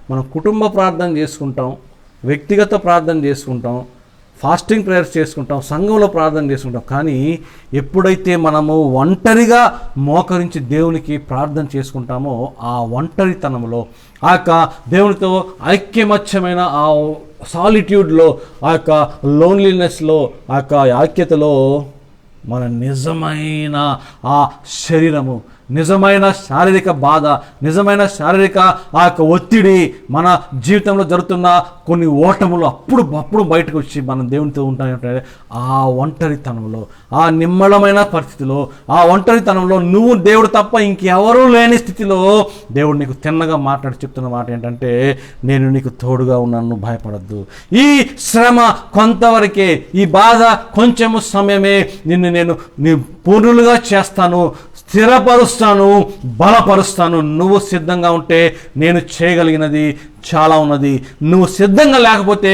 మనం కుటుంబ ప్రార్థన చేసుకుంటాం, వ్యక్తిగత ప్రార్థన చేసుకుంటాం, ఫాస్టింగ్ ప్రేయర్స్ చేసుకుంటాం, సంఘంలో ప్రార్థన చేసుకుంటాం. కానీ ఎప్పుడైతే మనము ఒంటరిగా మోకరించి దేవునికి ప్రార్థన చేసుకుంటామో, ఆ ఒంటరితనంలో, ఆ యొక్క దేవునితో ఐక్యమత్యమైన ఆ సాలిట్యూడ్లో, ఆ యొక్క లోన్లీనెస్లో, ఆ యొక్క ఐక్యతలో మన నిజమైన ఆ శరీరము, నిజమైన శారీరక బాధ, నిజమైన శారీరక ఆ యొక్క ఒత్తిడి, మన జీవితంలో జరుగుతున్న కొన్ని ఓటములు అప్పుడు బయటకు వచ్చి మనం దేవునితో ఉంటాయంటే, ఆ ఒంటరితనంలో, ఆ నిమ్మళమైన పరిస్థితిలో, ఆ ఒంటరితనంలో నువ్వు దేవుడు తప్ప ఇంకెవరూ లేని స్థితిలో దేవుడు నీకు తిన్నగా మాట్లాడి చెప్తున్న మాట ఏంటంటే, నేను నీకు తోడుగా ఉన్నాను, నువ్వు భయపడద్దు. ఈ శ్రమ కొంతవరకే, ఈ బాధ కొంచెము సమయమే, నేను పూర్ణులుగా చేస్తాను, స్థిరపరుస్తాను, బలపరుస్తాను. నువ్వు సిద్ధంగా ఉంటే నేను చేయగలిగినది చాలా ఉన్నది. నువ్వు సిద్ధంగా లేకపోతే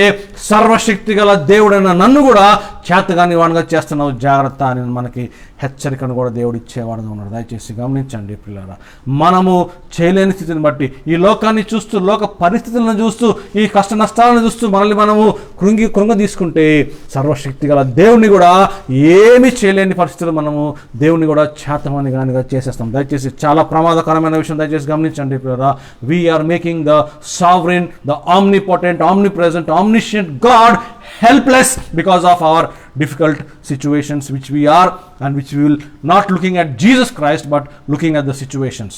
సర్వశక్తి గల దేవుడైన నన్ను కూడా చేతగాని వాడుగా చేస్తున్నావు, జాగ్రత్త అని మనకి హెచ్చరికను కూడా దేవుడు ఇచ్చేవాడుగా ఉన్నాడు. దయచేసి గమనించండి పిల్లరా. మనము చేయలేని స్థితిని బట్టి, ఈ లోకాన్ని చూస్తూ, లోక పరిస్థితులను చూస్తూ, ఈ కష్ట నష్టాలను చూస్తూ మనల్ని మనము కృంగ తీసుకుంటే, సర్వశక్తి గల దేవుని కూడా ఏమీ చేయలేని పరిస్థితులు మనము దేవుని కూడా చేతమని గానిగా చేసేస్తాం. దయచేసి చాలా ప్రమాదకరమైన విషయం, దయచేసి గమనించండి పిల్లరా. We're making the sovereign, the omnipotent, omnipresent, omniscient God helpless because of our difficult situations which we are, and which we will not looking at Jesus Christ but looking at the situations.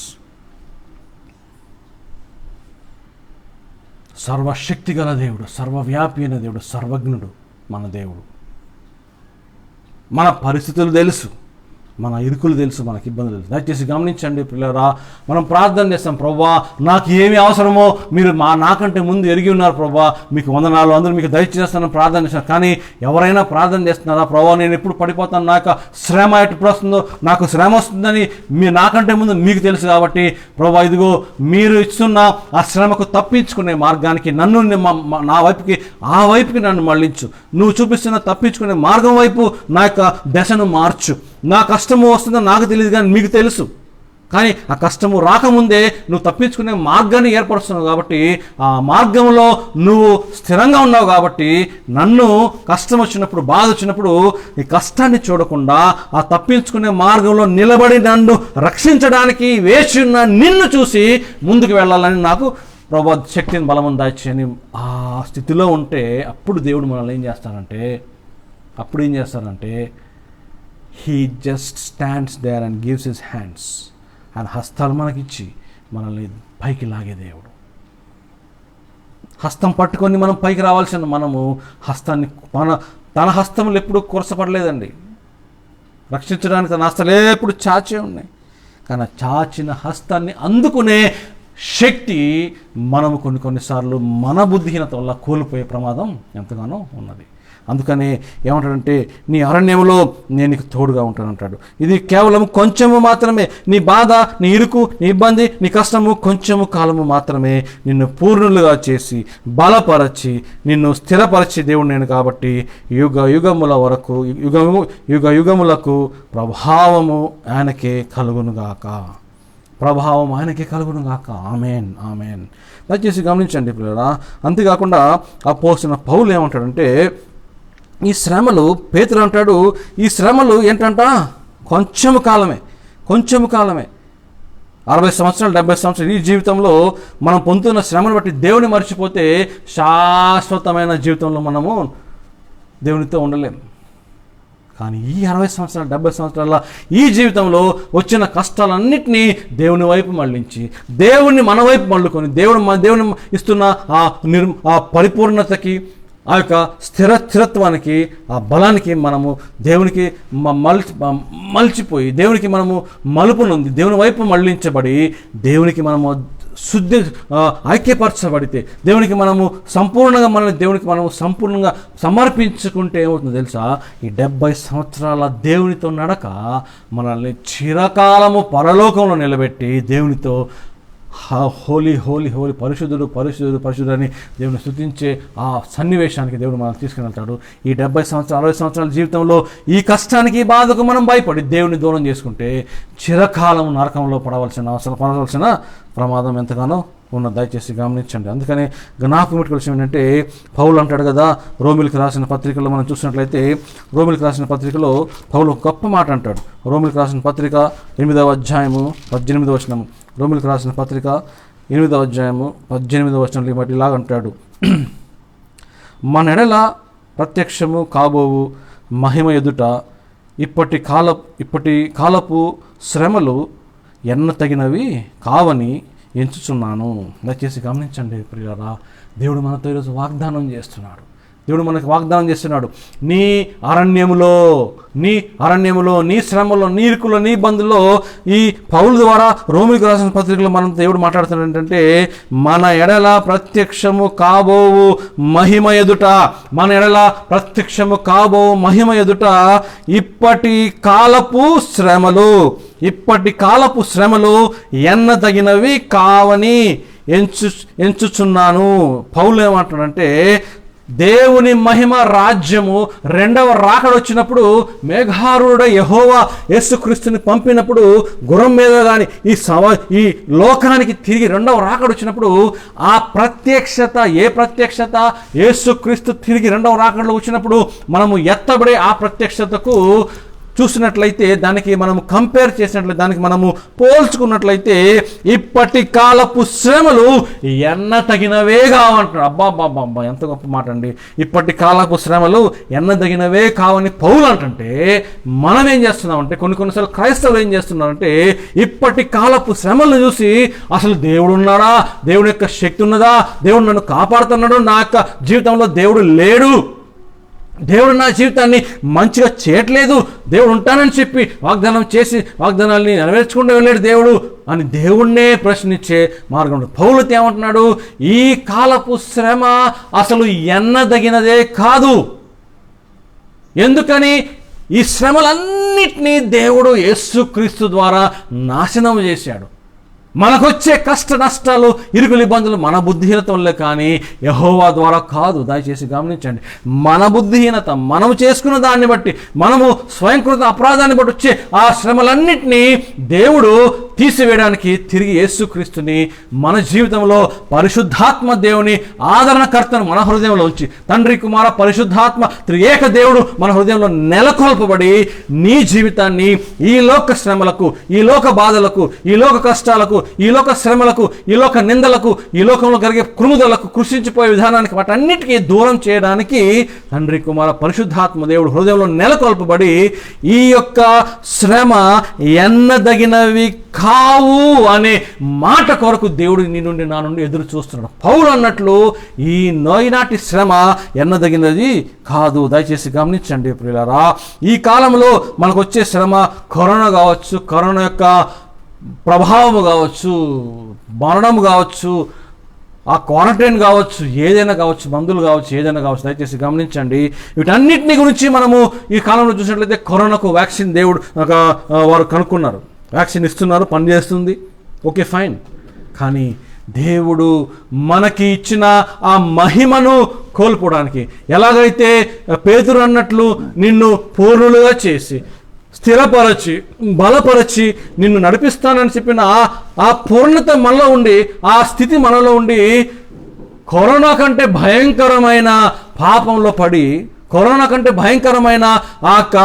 సర్వశక్తి గల దేవుడు, సర్వవ్యాపి అయిన దేవుడు, సర్వజ్ఞుడు మన దేవుడు. మన పరిస్థితులు తెలుసు, మన ఇరుకులు తెలుసు, మనకి ఇబ్బందులు తెలుసు. దయచేసి గమనించండి పిల్లరా. మనం ప్రార్థన చేస్తాం, ప్రభువా నాకు ఏమి అవసరమో మీరు నాకంటే ముందు ఎరిగి ఉన్నారు ప్రభువా, మీకు వందనాలు, అందరూ మీకు దయచేస్తానని ప్రార్థన చేస్తాను. కానీ ఎవరైనా ప్రార్థన చేస్తున్నారా, ప్రభువా నేను ఎప్పుడు పడిపోతాను, నాకు శ్రమ ఎప్పుడు వస్తుందో, నాకు శ్రమ వస్తుందని నాకంటే ముందు మీకు తెలుసు కాబట్టి ప్రభువా ఇదిగో మీరు ఇస్తున్న ఆ శ్రమకు తప్పించుకునే మార్గానికి నన్ను నా వైపుకి, ఆ వైపుకి నన్ను మళ్ళించు. నువ్వు చూపిస్తున్న తప్పించుకునే మార్గం వైపు నా యొక్క దశను మార్చు. నా కష్టము వస్తుందో నాకు తెలియదు కానీ మీకు తెలుసు. కానీ ఆ కష్టము రాకముందే నువ్వు తప్పించుకునే మార్గాన్ని ఏర్పరుస్తున్నావు కాబట్టి, ఆ మార్గంలో నువ్వు స్థిరంగా ఉన్నావు కాబట్టి, నన్ను కష్టం వచ్చినప్పుడు, బాధ వచ్చినప్పుడు ఈ కష్టాన్ని చూడకుండా ఆ తప్పించుకునే మార్గంలో నిలబడి నన్ను రక్షించడానికి వేచి ఉన్న నిన్ను చూసి ముందుకు వెళ్ళాలని నాకు ప్రభు శక్తిని, బలమును దాయిని ఆ స్థితిలో ఉంటే, అప్పుడు దేవుడు మనల్ని ఏం చేస్తారంటే He just stands there and gives his hands, and హస్తాలు మనకిచ్చి మనల్ని పైకి లాగే దేవుడు. హస్తం పట్టుకొని మనం పైకి రావాల్సిన మనము హస్తాన్ని తన హస్తములు ఎప్పుడూ కొరసపడలేదండి. రక్షించడానికి తన హస్తాలు ఎప్పుడు చాచే ఉన్నాయి. కానీ చాచిన హస్తాన్ని అందుకునే శక్తి మనము కొన్నిసార్లు మన బుద్ధిహీనత వల్ల కోల్పోయే ప్రమాదం ఎంతగానో ఉన్నది. అందుకని ఏమంటాడంటే, నీ అరణ్యంలో నేను నీకు తోడుగా ఉంటానంటాడు. ఇది కేవలం కొంచెము మాత్రమే. నీ బాధ, నీ ఇరుకు, నీ ఇబ్బంది, నీ కష్టము కొంచెము కాలము మాత్రమే. నిన్ను పూర్ణులుగా చేసి బలపరచి నిన్ను స్థిరపరిచి దేవుడు నేను కాబట్టి యుగ యుగముల వరకు యుగ యుగములకు ప్రభావము ఆయనకే కలుగునుగాక. ప్రభావం ఆయనకే కలుగునుగాక. Amen, amen. దయచేసి గమనించండి పిల్లరా. అంతేకాకుండా అపోస్తలుడైన పౌలు ఏమంటాడంటే, ఈ శ్రమలు, పేతురు అంటాడు, ఈ శ్రమలు ఏంటంట కొంచెము కాలమే. 60 సంవత్సరాలు 70 సంవత్సరాలు ఈ జీవితంలో మనం పొందుతున్న శ్రమను బట్టి దేవుని మర్చిపోతే శాశ్వతమైన జీవితంలో మనము దేవునితో ఉండలేము. కానీ ఈ 60 సంవత్సరాలు 70 సంవత్సరాల ఈ జీవితంలో వచ్చిన కష్టాలన్నింటినీ దేవుని వైపు మళ్ళించి దేవుణ్ణి మన వైపు మళ్ళుకొని దేవుని ఇస్తున్న ఆ పరిపూర్ణతకి, ఆ యొక్క స్థిరత్వానికి, ఆ బలానికి మనము దేవునికి మలిచిపోయి దేవునికి మనము మలుపు నొంది దేవుని వైపు మళ్ళించబడి దేవునికి మనము ఐక్యపరచబడితే దేవునికి మనము సంపూర్ణంగా సమర్పించుకుంటే ఏమవుతుందో తెలుసా? ఈ 70 సంవత్సరాల దేవునితో నడక మనల్ని చిరకాలము పరలోకంలో నిలబెట్టి దేవునితో హోలీ హోలీ హోలీ పరిశుద్ధుడు అని దేవుని స్తుతించే ఆ సన్నివేశానికి దేవుడు మనకు తీసుకుని వెళ్తాడు. ఈ 70 సంవత్సరాలు 60 సంవత్సరాల జీవితంలో ఈ కష్టానికి, ఈ బాధకు మనం భయపడి దేవుని దూరం చేసుకుంటే చిరకాలం నరకంలో పడవలసిన ప్రమాదం ఎంతగానో ఉన్న. దయచేసి గమనించండి. అందుకని జ్ఞాపకం విషయం ఏంటంటే, పౌలు అంటాడు కదా, రోమిలకు రాసిన పత్రికలో మనం చూసినట్లయితే, రోమిలకు రాసిన పత్రికలో పౌలు గొప్ప మాట అంటాడు. రోమిలకు రాసిన పత్రిక 8వ అధ్యాయము 18వ వచనం. రోమిలకు రాసిన పత్రిక 8వ అధ్యాయము 18వ వచనంలో బట్టి ఇలాగంటాడు, మన ఎడల ప్రత్యక్షము కాబోవు మహిమ ఎదుట ఇప్పటి కాలపు శ్రమలు ఎన్నతగినవి కావని ఎంచుచున్నాను. దయచేసి గమనించండి ప్రియులారా. దేవుడు మనతో ఈరోజు వాగ్దానం చేస్తున్నాడు. నీ అరణ్యములో, నీ శ్రమలో, నీ ఇరుకులో, నీ బంధులో ఈ పౌలు ద్వారా రోమిలకు రాసిన పత్రికలో మనం దేవుడు మాట్లాడుతున్నాడు ఏంటంటే, మన ఎడల ప్రత్యక్షము కాబోవు మహిమ ఎదుట ఇప్పటి కాలపు శ్రమలు ఎన్నదగినవి కావని ఎంచుచున్నాను. పౌలు ఏమంటాడంటే, దేవుని మహిమ రాజ్యము రెండవ రాకడ వచ్చినప్పుడు, మేఘారూఢుడైన యెహోవా యేసుక్రీస్తుని పంపినప్పుడు గుర్రం మీద కానీ ఈ లోకానికి తిరిగి రెండవ రాకడ వచ్చినప్పుడు ఆ ప్రత్యక్షత, యేసుక్రీస్తు తిరిగి రెండవ రాకడలో వచ్చినప్పుడు మనము ఎత్తబడే ఆ ప్రత్యక్షతకు చూసినట్లయితే, దానికి మనము కంపేర్ చేసినట్లయితే, దానికి మనము పోల్చుకున్నట్లయితే ఇప్పటి కాలపు శ్రమలు ఎన్నతగినవే కావంటాడు. అబ్బా ఎంత గొప్ప మాట అండి. ఇప్పటి కాలపు శ్రమలు ఎన్నదగినవే కావని పౌలు అంటుంటే, మనం ఏం చేస్తున్నామంటే, కొన్నిసార్లు క్రైస్తవులు ఏం చేస్తున్నారంటే, ఇప్పటి కాలపు శ్రమలను చూసి అసలు దేవుడు ఉన్నాడా, దేవుని యొక్క శక్తి ఉన్నదా, దేవుడు నన్ను కాపాడుతున్నాడు, నా యొక్క జీవితంలో దేవుడు లేడు, దేవుడు నా జీవితాన్ని మంచిగా చేయట్లేదు, దేవుడు ఉంటానని చెప్పి వాగ్దానాల్ని నెరవేర్చుకుంటూ వెళ్ళాడు దేవుడు అని దేవుణ్ణే ప్రశ్నించే మార్గం. పౌలు ఏమంటున్నాడు, ఈ కాలపు శ్రమ అసలు ఎన్నదగినదే కాదు. ఎందుకని? ఈ శ్రమలన్నిటినీ దేవుడు యేసుక్రీస్తు ద్వారా నాశనం చేశాడు. మనకొచ్చే కష్ట నష్టాలు, ఇరుకులు, ఇబ్బందులు మన బుద్ధిహీనత వల్లే కానీ యెహోవా ద్వారా కాదు. దయచేసి గమనించండి. మన బుద్ధిహీనత, మనము చేసుకున్న దాన్ని బట్టి, మనము స్వయంకృత అపరాధాన్ని బట్టి వచ్చే ఆ శ్రమలన్నింటినీ దేవుడు తీసివేయడానికి తిరిగి యేసుక్రీస్తుని మన జీవితంలో పరిశుద్ధాత్మ దేవుని ఆదరణకర్తను మన హృదయంలో ఉంచి, తండ్రి కుమార పరిశుద్ధాత్మ త్రియేక దేవుడు మన హృదయంలో నెలకొల్పబడి నీ జీవితాన్ని ఈ లోక శ్రమలకు, ఈ లోక బాధలకు, ఈ లోక కష్టాలకు, ఈ లోక శ్రమలకు, ఈ లోక నిందలకు, ఈ లోకంలో కలిగే కృంగుదలకు, కృషించిపోయే విధానానికి, వాటన్నిటికీ దూరం చేయడానికి తండ్రి కుమార పరిశుద్ధాత్మ దేవుడు హృదయంలో నెలకొల్పబడి ఈ యొక్క శ్రమ ఎన్నదగినవి కావు అనే మాట కొరకు దేవుడు నీ నుండి నా నుండి ఎదురు చూస్తున్నాడు. పౌలు అన్నట్లు ఈ నోయినాటి శ్రమ ఎన్నదగినది కాదు. దయచేసి గమనించండి ప్రియులారా. ఈ కాలంలో మనకు వచ్చే శ్రమ కరోనా కావచ్చు, కరోనా యొక్క ప్రభావము కావచ్చు, మరణం కావచ్చు, ఆ క్వారంటైన్ కావచ్చు, ఏదైనా కావచ్చు, మందులు కావచ్చు, ఏదైనా కావచ్చు. దయచేసి గమనించండి. వీటన్నిటిని గురించి మనము ఈ కాలంలో చూసినట్లయితే కరోనాకు వ్యాక్సిన్ దేవుడు వారు కనుక్కున్నారు, వ్యాక్సిన్ ఇస్తున్నారు, పనిచేస్తుంది, ఓకే ఫైన్. కానీ దేవుడు మనకి ఇచ్చిన ఆ మహిమను కోల్పోవడానికి, ఎలాగైతే పేతురు అన్నట్లు నిన్ను పూర్ణులుగా చేసి స్థిరపరచి బలపరచి నిన్ను నడిపిస్తానని చెప్పిన ఆ పూర్ణత మనలో ఉండి, ఆ స్థితి మనలో ఉండి, కరోనా కంటే భయంకరమైన పాపంలో పడి, కరోనా కంటే భయంకరమైన ఆ యొక్క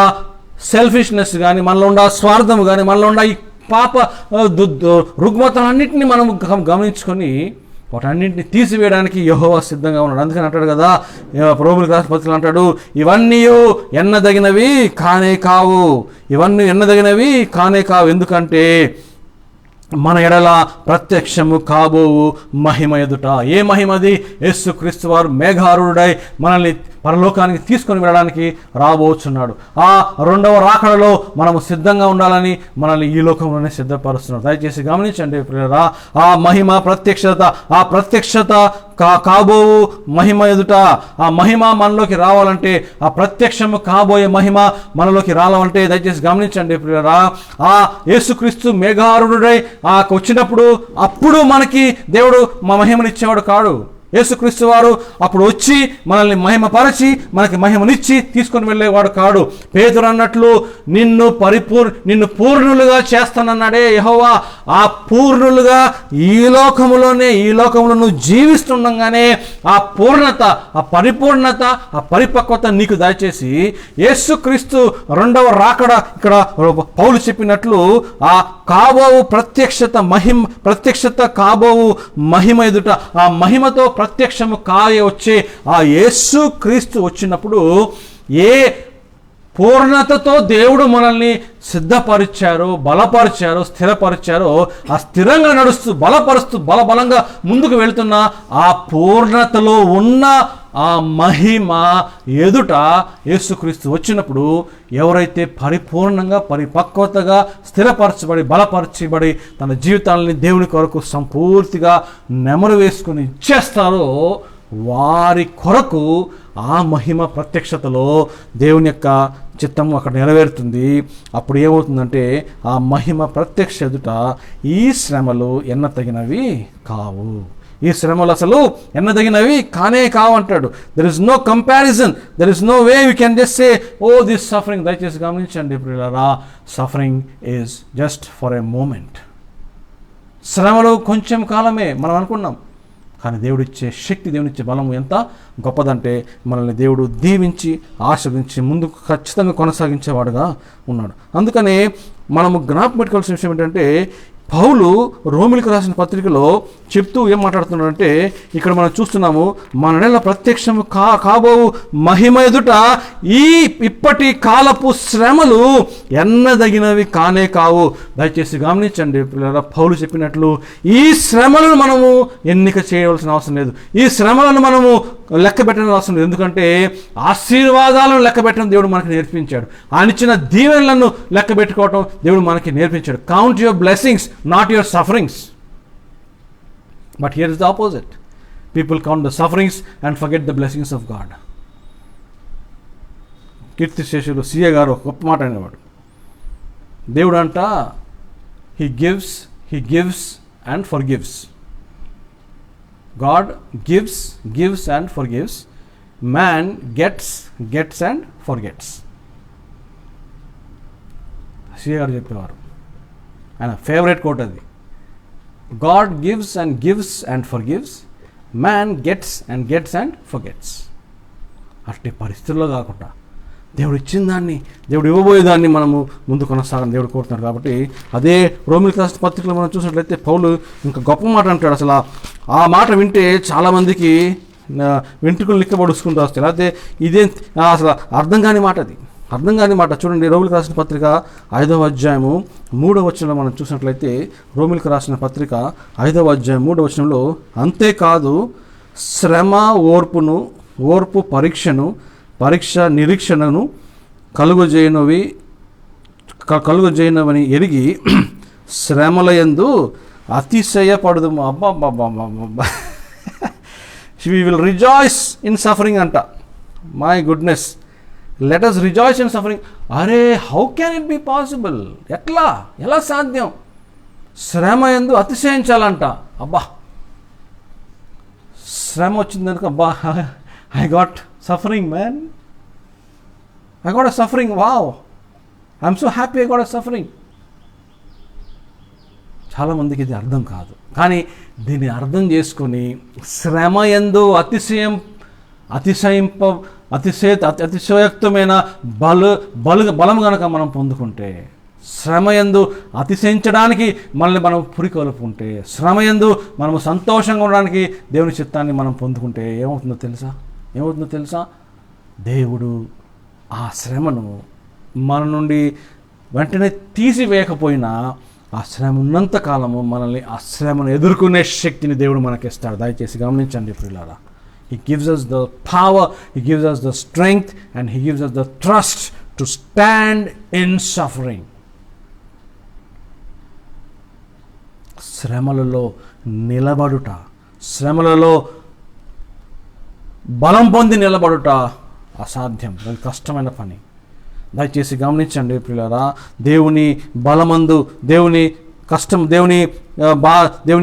సెల్ఫిష్నెస్ కానీ, మనలో ఉండే స్వార్థము కానీ, మనలో ఉండే ఈ పాప రుగ్మతలన్నింటినీ మనం గమనించుకొని వాటన్నింటిని తీసివేయడానికి యెహోవా సిద్ధంగా ఉన్నాడు. అందుకని అంటాడు కదా, రోమీయులకు రాసిన పత్రికలో అంటాడు, ఇవన్నీ ఎన్నదగినవి కానే కావు, ఇవన్నీ ఎన్నదగినవి కానే కావు. ఎందుకంటే మన ఎడల ప్రత్యక్షము కాబోవు మహిమ ఎదుట. ఏ మహిమది? యేసుక్రీస్తు వారు మేఘారూఢుడై మనల్ని పరలోకానికి తీసుకొని వెళ్ళడానికి రాబోచున్నాడు. ఆ రెండవ రాకడలో మనము సిద్ధంగా ఉండాలని మనల్ని ఈ లోకంలోనే సిద్ధపరుస్తున్నాడు. దయచేసి గమనించండి ప్రియులారా. ఆ మహిమ ప్రత్యక్షత, ఆ ప్రత్యక్షత కాబోవు మహిమ ఎదుట, ఆ మహిమ మనలోకి రావాలంటే, ఆ ప్రత్యక్షము కాబోయే మహిమ మనలోకి రావాలంటే దయచేసి గమనించండి ప్రియులారా. ఆ యేసుక్రీస్తు మేఘారూఢుడై వచ్చినప్పుడు అప్పుడు మనకి దేవుడు మా మహిమనిచ్చేవాడు కాడు. యేసుక్రీస్తు వారు అప్పుడు వచ్చి మనల్ని మహిమపరచి మనకి మహిమనిచ్చి తీసుకొని వెళ్ళేవాడు కాడు. పేతురు అన్నట్లు నిన్ను పూర్ణులుగా చేస్తానన్నాడే యెహోవా. ఆ పూర్ణులుగా ఈ లోకములో నువ్వు జీవిస్తుండగానే ఆ పూర్ణత, ఆ పరిపూర్ణత, ఆ పరిపక్వత నీకు దయచేసి యేసుక్రీస్తు రెండవ రాకడ ఇక్కడ పౌలు చెప్పినట్లు ఆ కాబోవు ప్రత్యక్షత కాబోవు మహిమ ఎదుట, ఆ మహిమతో ప్రత్యక్షము వచ్చే ఆ యేసు క్రీస్తు వచ్చినప్పుడు ఏ పూర్ణతతో దేవుడు మనల్ని సిద్ధపరిచారో, బలపరిచారో, స్థిరపరిచారో, ఆ స్థిరంగా నడుస్తూ బలంగా ముందుకు వెళుతున్న ఆ పూర్ణతలో ఉన్న ఆ మహిమ ఎదుట యేసుక్రీస్తు వచ్చినప్పుడు ఎవరైతే పరిపూర్ణంగా పరిపక్వతగా స్థిరపరచబడి బలపరచబడి తన జీవితాలని దేవుని కొరకు సంపూర్తిగా నెమరు వేసుకుని ఇచ్చేస్తారో వారి కొరకు ఆ మహిమ ప్రత్యక్షతలో దేవుని యొక్క చిత్తము అక్కడ నెరవేరుతుంది. అప్పుడు ఏమవుతుందంటే ఆ మహిమ ప్రత్యక్ష ఎదుట ఈ శ్రమలు ఎన్నతగినవి కావు. ఈ శ్రమలు అసలు ఎన్నదగినవి కానే కావు అంటాడు. There is no comparison, there is no way you can just say oh this suffering. దయచేసి గమనించండి ప్రియులారా, suffering is just for a moment. శ్రమలు కొంచెం కాలమే మనం అనుకున్నాం, కానీ దేవుడిచ్చే శక్తి, దేవుడిచ్చే బలం ఎంత గొప్పదంటే మనల్ని దేవుడు దీవించి ఆశీర్వదించి ముందుకు ఖచ్చితంగా కొనసాగించేవాడుగా ఉన్నాడు. అందుకనే మనము జ్ఞాపకం పెట్టుకోవాల్సిన విషయం ఏంటంటే, పౌలు రోమీయులకు రాసిన పత్రికలో చెప్తూ ఏం మాట్లాడుతున్నాడంటే, ఇక్కడ మనం చూస్తున్నాము మన నెల ప్రత్యక్షము కాబోవు మహిమ ఎదుట ఇప్పటి కాలపు శ్రమలు ఎన్నదగినవి కానే కావు. దయచేసి గమనించండి పిల్లల, పౌలు చెప్పినట్లు ఈ శ్రమలను మనము ఎన్నిక చేయవలసిన అవసరం లేదు, ఈ శ్రమలను మనము లెక్క పెట్టడం అవసరం లేదు. ఎందుకంటే ఆశీర్వాదాలను లెక్క పెట్టడం దేవుడు మనకి నేర్పించాడు. ఆయన ఇచ్చిన దీవెనలను లెక్క పెట్టుకోవటం దేవుడు మనకి నేర్పించాడు. Count your blessings, not your sufferings. But here is the opposite. People count the sufferings and forget the blessings of God. కీర్తి శేషులు సిఏ గారు గొప్ప మాట అనేవాడు. దేవుడు అంట he gives and forgives. God gives and forgives. Man gets and forgets. CA గారు చెప్పేవారు. ఆయన ఫేవరెట్ కోట్ అది. God gives and forgives, man gets and forgets. అట్టి పరిస్థితుల్లో కాకుండా దేవుడు ఇచ్చిన దాన్ని, దేవుడు ఇవ్వబోయేదాన్ని మనము ముందు కొనసాగని దేవుడు కోరుతున్నాడు. కాబట్టి అదే రోమీయులకు రాసిన పత్రికలో మనం చూసినట్లయితే పౌలు ఇంకా గొప్ప మాట అంటాడు. అసలు ఆ మాట వింటే చాలామందికి వెంట్రుకలు లిక్కబడుచుకుంటూ వస్తాయి. లేకపోతే ఇదే అసలు అర్థం కాని మాట అది. అర్థం కాని మాట. చూడండి, రోమిలకు రాసిన పత్రిక 5వ అధ్యాయము 3వ వచనంలో మనం చూసినట్లయితే, రోమిలకు రాసిన పత్రిక 5వ అధ్యాయం 3వ వచనంలో, అంతేకాదు శ్రమ ఓర్పు పరీక్ష నిరీక్షణను కలుగజేయనవని ఎరిగి శ్రమలయందు అతిశయపడుదుము. అబ్బా we will rejoice in suffering అంట. My goodness, let us rejoice in suffering. అరే, how can it be possible? ఎలా సాధ్యం? శ్రమ యందు అతిశయించాలంట. అబ్బా, శ్రమ వచ్చింది కనుక అబ్బా, I got suffering man, I got a suffering, wow, I'm so happy I got a suffering. చాలామందికి ఇది అర్థం కాదు. కానీ దీన్ని అర్థం చేసుకొని శ్రమ యందు అతిశయోక్తమైన బలం కనుక మనం పొందుకుంటే, శ్రమ యందు అతిశయించడానికి మనల్ని మనం పురికొల్పుకుంటే, శ్రమ యందు మనము సంతోషంగా ఉండడానికి దేవుని చిత్తాన్ని మనం పొందుకుంటే ఏమవుతుందో తెలుసా? దేవుడు ఆ శ్రమను మన నుండి వెంటనే తీసివేయకపోయినా, ఆ శ్రమ ఉన్నంత కాలము మనల్ని ఆ శ్రమను ఎదుర్కొనే శక్తిని దేవుడు మనకిస్తాడు. దయచేసి గమనించండి ప్రియులారా. He gives us the power, He gives us the strength, and He gives us the trust to stand in suffering. శ్రమలలో నిలబడుట, శ్రమలలో బలం పొంది నిలబడుట అసాధ్యం, అది కష్టమైన పని. దయచేసి గమనించండి ప్రియులారా. దేవుని బలమందు, దేవుని కష్టం, దేవుని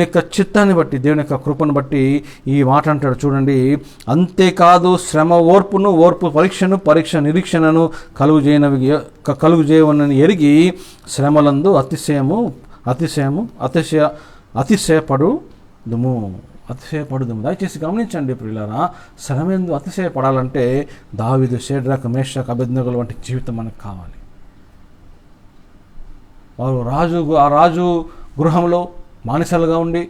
యొక్క చిత్తాన్ని బట్టి, దేవుని యొక్క కృపను బట్టి ఈ మాట అంటాడు. చూడండి, అంతేకాదు శ్రమ ఓర్పు పరీక్ష నిరీక్షణను కలుగుజేయవనని ఎరిగి శ్రమలందు అతిశయపడుదుము. దయచేసి గమనించండి ప్రియులారా. శ్రమెందు అతిశయపడాలంటే దావీదు, షేడ్రక్, మేషక్, అబేద్నెగోల వంటి జీవితం మనకు కావాలి. వారు ఆ రాజు గృహంలో బానిసలుగా ఉండి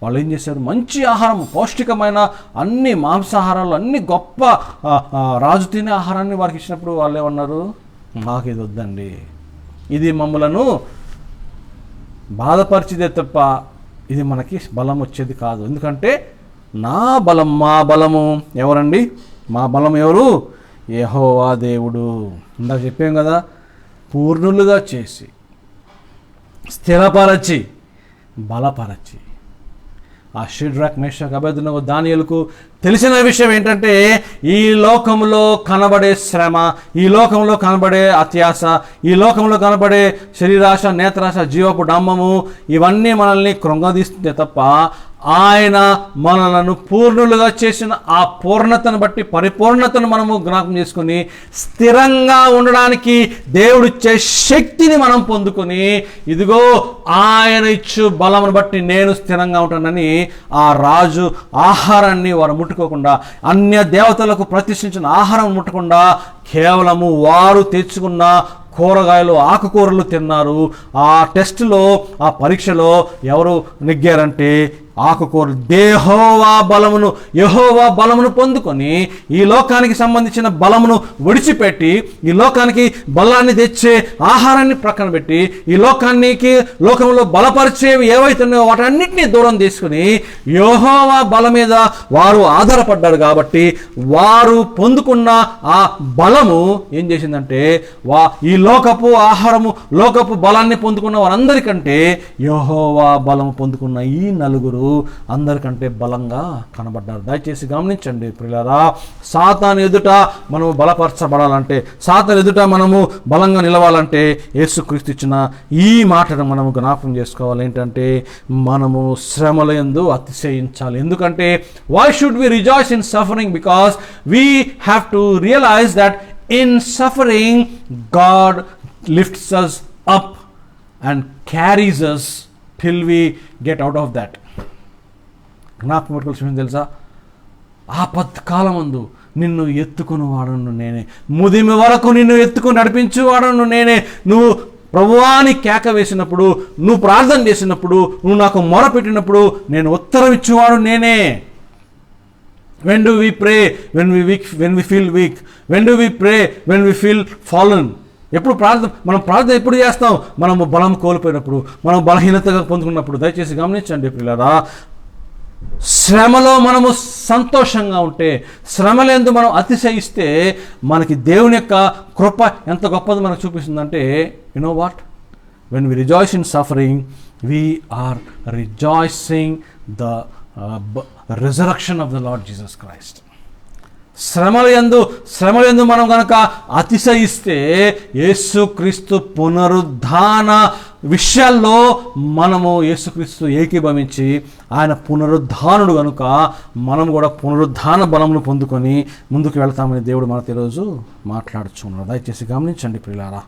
వాళ్ళు ఏం చేశారు? మంచి ఆహారం, పౌష్టికమైన అన్ని మాంసాహారాలు, అన్ని గొప్ప రాజు తినే ఆహారాన్ని వారికి ఇచ్చినప్పుడు వాళ్ళు ఏమన్నారు? మాకు ఇది వద్దండి, ఇది మమ్మలను బాధపరిచిదే తప్ప ఇది మనకి బలం వచ్చేది కాదు. ఎందుకంటే మా బలము ఎవరండి? మా బలం ఎవరు? యెహోవా దేవుడు. ఇందాక చెప్పాం కదా, పూర్ణులుగా చేసి, స్థిరపరచి, బలపరచి. ఆ షడ్రక్, మేషక్, అబేద్నెగో, దానియేలుకు తెలిసిన విషయం ఏంటంటే, ఈ లోకంలో కనబడే శ్రమ, ఈ లోకంలో కనబడే అత్యాశ, ఈ లోకంలో కనబడే శరీరాశ, నేత్రాశ, జీవపు డంబము, ఇవన్నీ మనల్ని కృంగదీస్తుంటే తప్ప ఆయన మనలను పూర్ణులుగా చేసిన ఆ పూర్ణతను బట్టి, పరిపూర్ణతను మనము జ్ఞాపకం చేసుకుని స్థిరంగా ఉండడానికి దేవుడిచ్చే శక్తిని మనం పొందుకొని, ఇదిగో ఆయన ఇచ్చు బలమును బట్టి నేను స్థిరంగా ఉంటానని ఆ రాజు ఆహారాన్ని వారు ముట్టుకోకుండా, అన్య దేవతలకు ప్రతిష్ఠించిన ఆహారం ముట్టకుండా, కేవలము వారు తెచ్చుకున్న కూరగాయలు, ఆకుకూరలు తిన్నారు. ఆ టెస్టులో, ఆ పరీక్షలో ఎవరు నెగ్గారంటే ఆకుకూరలు. యెహోవా బలమును పొందుకొని ఈ లోకానికి సంబంధించిన బలమును విడిచిపెట్టి, ఈ లోకానికి బలాన్ని తెచ్చే ఆహారాన్ని ప్రక్కన పెట్టి, ఈ లోకంలో బలపరిచేవి ఏవైతున్నాయో వాటన్నిటినీ దూరం తీసుకుని యెహోవా బలం మీద వారు ఆధారపడ్డారు. కాబట్టి వారు పొందుకున్న ఆ బలము ఏం చేసిందంటే, ఈ లోకపు ఆహారము, లోకపు బలాన్ని పొందుకున్న వారందరికంటే యెహోవా బలము పొందుకున్న ఈ నలుగురు అందరికంటే బలంగా కనబడ్డారు. దయచేసి గమనించండి ప్రియులారా. సాతాను ఎదుట మనము బలపరచబడాలంటే, సాతాను ఎదుట మనము బలంగా నిలవాలంటే యేసుక్రీస్తు ఇచ్చిన ఈ మాటను మనము జ్ఞాపకం చేసుకోవాలి. ఏంటంటే, మనము శ్రమల యందు అతిశయించాలి. ఎందుకంటే why should we rejoice in suffering? Because we have to realize that in suffering God lifts us up and carries us till we get out of that. జ్ఞాపకం పెట్టుకోవాల్సిన తెలుసా? ఆపత్కాలమందు నిన్ను ఎత్తుకుని వాడను నేనే, ముదిమి వరకు నిన్ను ఎత్తుకుని నడిపించు వాడను నేనే. నువ్వు ప్రభువాని కేక వేసినప్పుడు, నువ్వు ప్రార్థన చేసినప్పుడు, నువ్వు నాకు మొర పెట్టినప్పుడు నేను ఉత్తరం ఇచ్చేవాడు నేనే. When do we pray? When we feel weak. When do we pray? When we feel fallen. ఎప్పుడు ప్రార్థన ఎప్పుడు చేస్తాం? మనము బలం కోల్పోయినప్పుడు, మనం బలహీనతగా పొందుకున్నప్పుడు. దయచేసి గమనించండి ప్రియులారా, శ్రమలో మనము సంతోషంగా ఉంటే, శ్రమలందు మనం అతిశయిస్తే మనకి దేవుని యొక్క కృప ఎంత గొప్పది మనకు చూపిస్తుందంటే, you know what, when we rejoice in suffering, we are rejoicing the resurrection of the Lord Jesus Christ. శ్రమలందు మనం కనుక అతిశయిస్తే యేసుక్రీస్తు పునరుద్ధాన విషయాల్లో మనము యేసుక్రీస్తు ఏకీభవించి ఆయన పునరుద్ధానుడు కనుక మనం కూడా పునరుద్ధాన బలమును పొందుకొని ముందుకు వెళ్తామని దేవుడు మనతో ఈరోజు మాట్లాడుచున్నాడు. దయచేసి గమనించండి ప్రియులారా,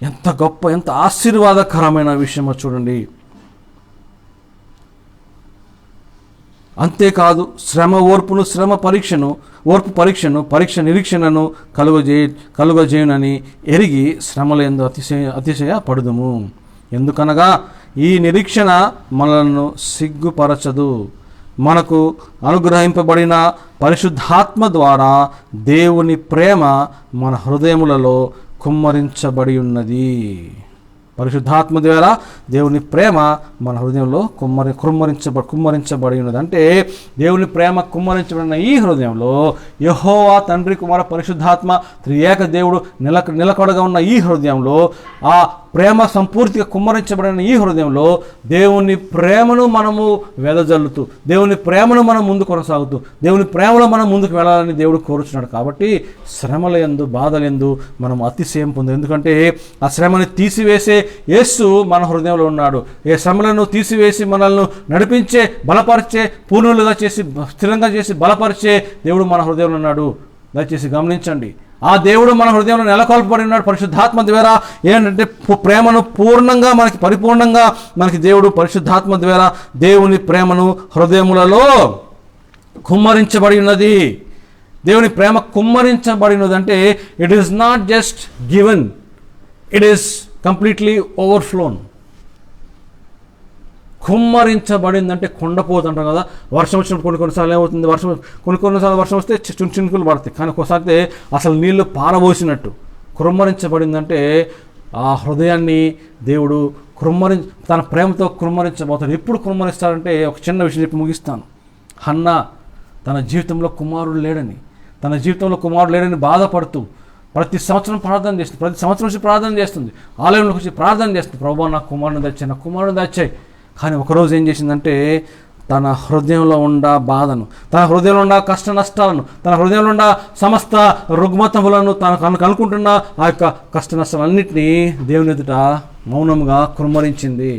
ఎంత గొప్ప, ఎంత ఆశీర్వాదకరమైన విషయమో చూడండి. అంతేకాదు, ఓర్పు పరీక్షను పరీక్ష నిరీక్షణను కలుగజేయునని ఎరిగి శ్రమలందు అతిశయ పడుదుము. ఎందుకనగా ఈ నిరీక్షణ మనలను సిగ్గుపరచదు. మనకు అనుగ్రహింపబడిన పరిశుద్ధాత్మ ద్వారా దేవుని ప్రేమ మన హృదయములలో కుమ్మరించబడి ఉన్నది. పరిశుద్ధాత్మ ద్వారా దేవుని ప్రేమ మన హృదయంలో కుమ్మరించబడి ఉన్నది. అంటే దేవుని ప్రేమ కుమ్మరించబడిన ఈ హృదయంలో యెహోవా తండ్రి, కుమార, పరిశుద్ధాత్మ త్రియేక దేవుడు నిలకడగా ఉన్న ఈ హృదయంలో, ఆ ప్రేమ సంపూర్తిగా కుమ్మరించబడిన ఈ హృదయంలో దేవుని ప్రేమను మనము వెదజల్లుతూ, దేవుని ప్రేమను మనం ముందు కొనసాగుతూ, దేవుని ప్రేమలో మనం ముందుకు వెళ్ళాలని దేవుడు కోరుచున్నాడు. కాబట్టి శ్రమలందు, బాధలందు మనం అతిశయం పొందు. ఎందుకంటే ఆ శ్రమని తీసివేసే యేసు మన హృదయంలో ఉన్నాడు. ఏ శ్రమలను తీసివేసి మనల్ని నడిపించే, బలపరిచే, పూర్ణులుగా చేసి, స్థిరంగా చేసి బలపరిచే దేవుడు మన హృదయంలో ఉన్నాడు. దయచేసి గమనించండి, ఆ దేవుడు మన హృదయంలో నెలకొల్పబడి ఉన్నాడు పరిశుద్ధాత్మ ద్వారా. ఏంటంటే ప్రేమను పూర్ణంగా మనకి, పరిపూర్ణంగా మనకి దేవుడు పరిశుద్ధాత్మ ద్వారా దేవుని ప్రేమను హృదయములలో కుమ్మరించబడి ఉన్నది. దేవుని ప్రేమ కుమ్మరించబడినది అంటే it is not just given, it is completely overflown. కుమ్మరించబడిందంటే కొండపోతుంటాం కదా, వర్షం వచ్చినప్పుడు కొన్నిసార్లు ఏమవుతుంది, కొన్నిసార్లు వర్షం వస్తే చినుకులు పడతాయి, కానీ ఒకసారి అసలు నీళ్లు పారబోసినట్టు. కుమ్మరించబడిందంటే ఆ హృదయాన్ని దేవుడు తన ప్రేమతో కుమ్మరించబోతాడు. ఎప్పుడు కుమ్మరిస్తాడంటే, ఒక చిన్న విషయం చెప్పి ముగిస్తాను. హన్నా తన జీవితంలో కుమారుడు లేడని బాధపడుతూ ప్రతి సంవత్సరం ప్రార్థన చేస్తుంది, ప్రతి సంవత్సరం వచ్చి ప్రార్థన చేస్తుంది, ఆలయంలోకి వచ్చి ప్రార్థన చేస్తుంది, ప్రభువా నా కుమారుని తెచ్చాయి. కానీ ఒకరోజు ఏం చేసిందంటే, తన హృదయంలో ఉన్న బాధను, తన హృదయంలో ఉన్న కష్ట నష్టాలను, తన హృదయంలో ఉన్న సమస్త రుగ్మతములను, తనకు అనుకుంటున్న ఆ యొక్క కష్ట నష్టాలన్నింటినీ దేవుని ఎదుట మౌనంగా కుమ్మరించింది.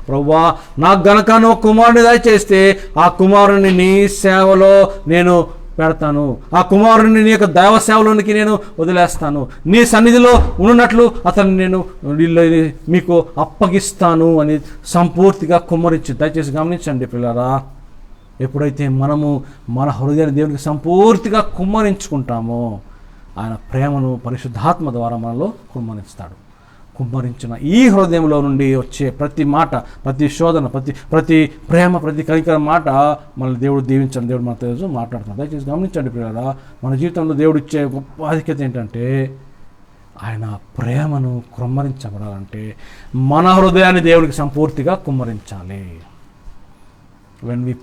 ప్రభువా నాకు గనక నువ్వు కుమారుని దయచేస్తే ఆ కుమారుని నీ సేవలో నేను పెడతాను, ఆ కుమారుని నీ యొక్క దైవ సేవలోనికి నేను వదిలేస్తాను, నీ సన్నిధిలో ఉన్నట్లు అతన్ని నేను మీకు అప్పగిస్తాను అని సంపూర్తిగా కుమ్మరించి. దయచేసి గమనించండి పిల్లరా, ఎప్పుడైతే మనము మన హృదయాన్ని దేవునికి సంపూర్తిగా కుమ్మరించుకుంటామో ఆయన ప్రేమను పరిశుద్ధాత్మ ద్వారా మనలో కుమ్మరిస్తాడు. కుమ్మరించిన ఈ హృదయంలో నుండి వచ్చే ప్రతి మాట, ప్రతి శోధన, ప్రతి ప్రేమ, ప్రతి కనికర మాట మనల్ని దేవుడు దీవించండి. దేవుడు మనతో ఈరోజు మాట్లాడుతున్నాడు. దయచేసి గమనించండి పిల్లరా, మన జీవితంలో దేవుడు ఇచ్చే గొప్ప ఆధిక్యత ఏంటంటే, ఆయన ప్రేమను కుమ్మరించబడాలంటే మన హృదయాన్ని దేవుడికి సంపూర్తిగా కుమ్మరించాలి. When we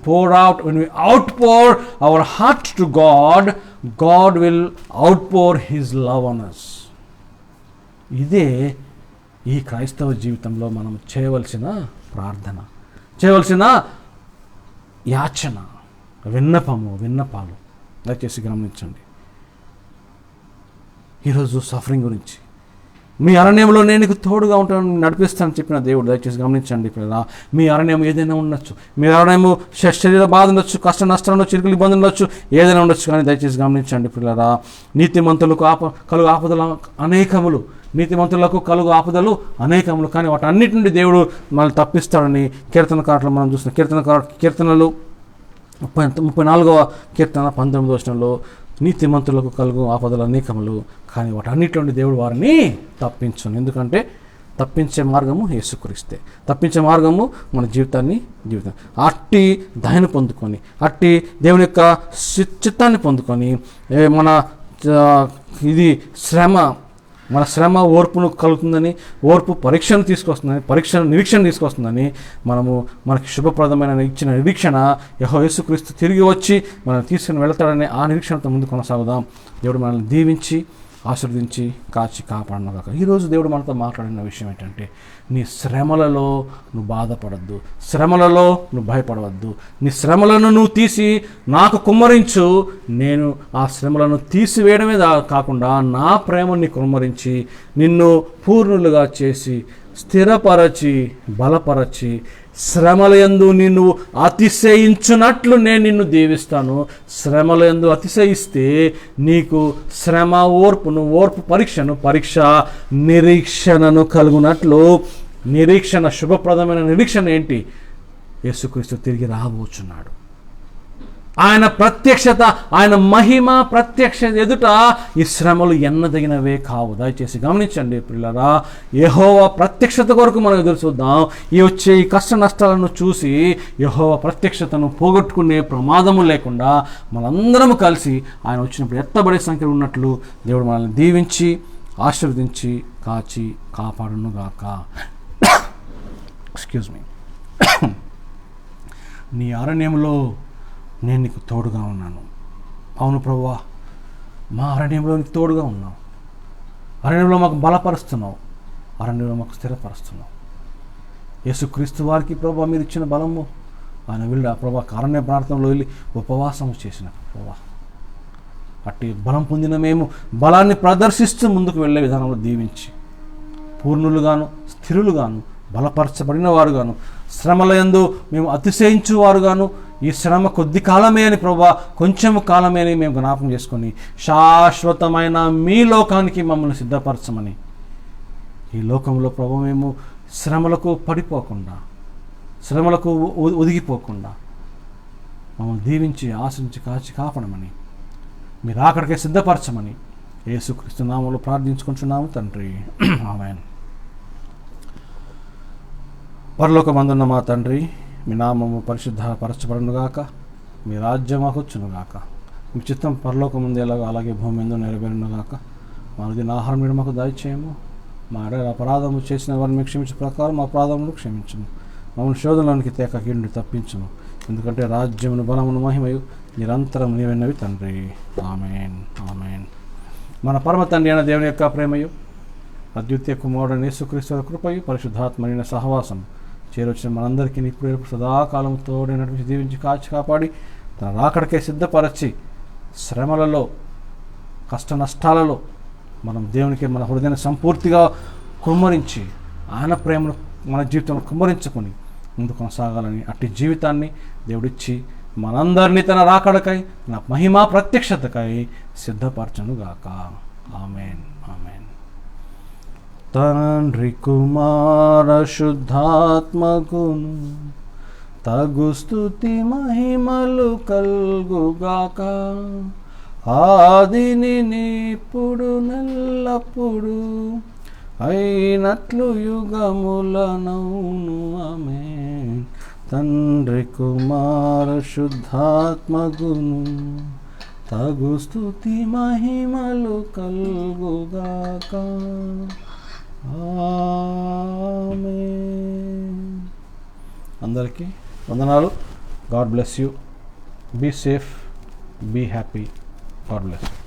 outpour our heart to God, God will outpour His love on us. ఇదే ఈ క్రైస్తవ జీవితంలో మనం చేయవలసిన ప్రార్థన, చేయవలసిన యాచన, విన్నపాలు. దయచేసి గమనించండి. ఈరోజు సఫరింగ్ గురించి, మీ అరణ్యంలో నేను నీకు తోడుగా ఉంటాను, నడిపిస్తానని చెప్పిన దేవుడు. దయచేసి గమనించండి పిల్లరా, మీ అరణ్యం ఏదైనా ఉండొచ్చు, మీ అరణ్యము శరీర బాధ ఉండొచ్చు, కష్ట నష్టాలు ఉండొచ్చు, చిరుకులు ఇబ్బంది ఉండొచ్చు, ఏదైనా ఉండొచ్చు. కానీ దయచేసి గమనించండి పిల్లరా, నీతిమంతులకు కలుగు ఆపదలు అనేకములు, నీతిమంతులకు కలుగు ఆపదలు అనేకములు, కానీ వాటన్నిటి నుండి దేవుడు మనల్ని తప్పిస్తాడని కీర్తనకారులు మనం చూస్తున్నాం. కీర్తనలు 34వ కీర్తన 19వ వచనంలో, నీతిమంతులకు కలుగు ఆపదలు అనేకములు, కానీ వాటన్నిటి నుండి దేవుడు వారిని తప్పించును. ఎందుకంటే తప్పించే మార్గము యేసుక్రీస్తే. తప్పించే మార్గము మన జీవితం అట్టి దయను పొందుకొని, అట్టి దేవుని యొక్క చిత్తాన్ని పొందుకొని, మన ఇది మన శ్రమ ఓర్పును కలుగుతుందని, ఓర్పు పరీక్షను తీసుకొస్తుందని, నిరీక్షణ తీసుకొస్తుందని, మనకి శుభప్రదమైన ఇచ్చిన నిరీక్షణ యేసుక్రీస్తు తిరిగి వచ్చి మనం తీసుకుని వెళ్తాడనే ఆ నిరీక్షణతో ముందు కొనసాగుదాం. దేవుడు మనల్ని దీవించి ఆశీర్వదించి కాచి కాపాడనుగాక. ఈరోజు దేవుడు మనతో మాట్లాడిన విషయం ఏంటంటే, నీ శ్రమలలో నువ్వు బాధపడద్దు, శ్రమలలో నువ్వు భయపడవద్దు. నీ శ్రమలను నువ్వు తీసి నాకు కుమ్మరించు, నేను ఆ శ్రమలను తీసివేయడమే కాకుండా నా ప్రేమని కుమ్మరించి నిన్ను పూర్ణులుగా చేసి స్థిరపరచి బలపరచి శ్రమలయందు నిన్ను అతిశయించున్నట్లు నేను నిన్ను దీవిస్తాను. శ్రమలయందు అతిశయిస్తే నీకు శ్రమ ఓర్పు పరీక్ష నిరీక్షణను కలుగునట్లు. నిరీక్షణ, శుభప్రదమైన నిరీక్షణ ఏంటి? యేసుక్రీస్తు తిరిగి రాబోచున్నాడు. ఆయన ప్రత్యక్షత, ఆయన మహిమ ప్రత్యక్షత ఎదుట ఈ శ్రమలు ఎన్నదగినవే కావు. దయచేసి గమనించండి ప్రియులారా, యెహోవా ప్రత్యక్షత కొరకు మనం ఎదురు చూద్దాం. వచ్చే ఈ కష్ట నష్టాలను చూసి యెహోవా ప్రత్యక్షతను పోగొట్టుకునే ప్రమాదము లేకుండా మనందరం కలిసి ఆయన వచ్చినప్పుడు ఎత్తబడే సంఖ్యలో ఉన్నట్లు దేవుడు మనల్ని దీవించి ఆశీర్వదించి కాచి కాపాడునుగాక. Excuse me. నీ అరణ్యంలో నేను నీకు తోడుగా ఉన్నాను. అవును ప్రభువా, మా అరణ్యంలో నీకు తోడుగా ఉన్నావు. అరణ్యంలో మాకు బలపరుస్తున్నావు, అరణ్యంలో మాకు స్థిరపరుస్తున్నావు. యేసుక్రీస్తు వారికి ప్రభువా మీరు ఇచ్చిన బలము, ఆయన వెళ్ళి ప్రభా అరణ్య ప్రాంతంలో వెళ్ళి ఉపవాసము చేసిన ప్రభా, అట్టి బలం పొందిన మేము బలాన్ని ప్రదర్శిస్తూ ముందుకు వెళ్ళే విధానంలో దీవించి పూర్ణులుగాను స్థిరులుగాను బలపరచబడిన వారుగాను శ్రమలయందు మేము అతిశయించువారుగాను, ఈ శ్రమ కొద్ది కాలమే అని ప్రభువా, కొంచెం కాలమే అని మేము జ్ఞాపకం చేసుకొని శాశ్వతమైన మీ లోకానికి మమ్మల్ని సిద్ధపరచమని, ఈ లోకంలో ప్రభు మేము శ్రమలకు పడిపోకుండా, శ్రమలకు ఒదిగిపోకుండా మమ్మల్ని దీవించి ఆశించి కాచి కాపాడమని, మీరు అక్కడికే సిద్ధపరచమని యేసుక్రీస్తు నామములో ప్రార్థించుకుంటున్నాము తండ్రి. ఆమేన్. పరలోకమందున్న మా తండ్రి, మీ నామము పరిశుద్ధపరచబడునుగాక, మీ రాజ్యం వచ్చునుగాక, మీ చిత్తం పరలోకముందు ఎలాగో అలాగే భూమి మీద నెరవేరునుగాక. మనది ఆహారం మీరు మాకు దయచేయము, మా అపరాధము చేసిన వారిని మీకు క్షమించే ప్రకారం మా అపరాధమును క్షమించము, మమ్మల్ని శోధనలోనికి తేక కీడుని తప్పించము, ఎందుకంటే రాజ్యమును బలమును మహిమయు నిరంతరం నీవెన్నవి తండ్రి. ఆమేన్. ఆమేన్. మన పరమ తండ్రి అయిన దేవుని యొక్క ప్రేమయు, అద్వితీయ కుమారుడైన యేసుక్రీస్తు కృపయు, పరిశుద్ధాత్మమైన సహవాసం చేరొచ్చిన మనందరికీ ఇప్పుడు సదాకాలం తోడైనటువంటి దీవించి కాచి కాపాడి తన రాకడకే సిద్ధపరచి శ్రమలలో కష్ట నష్టాలలో మనం దేవునికి మన హృదయాన్ని సంపూర్తిగా కుమ్మరించి ఆయన ప్రేమను మన జీవితంలో కుమ్మరించుకొని ముందు కొనసాగాలని అట్టి జీవితాన్ని దేవుడిచ్చి మనందరినీ తన రాకడకై తన మహిమా ప్రత్యక్షతకై సిద్ధపరచునుగాక. ఆమేన్. ఆమేన్. తండ్రి కుమార శుద్ధాత్మకును తగు స్తుతి మహిమలు కల్గుగాక, ఆదిని ఇప్పుడు నెల్లప్పుడు అయినట్లు యుగములనౌను. ఆమేన్. తండ్రి కుమార శుద్ధాత్మకును తగు స్తుతి మహిమలు కల్గుగాక. అందరికీ వందనాలు. God bless you. Be safe, be happy. God bless you.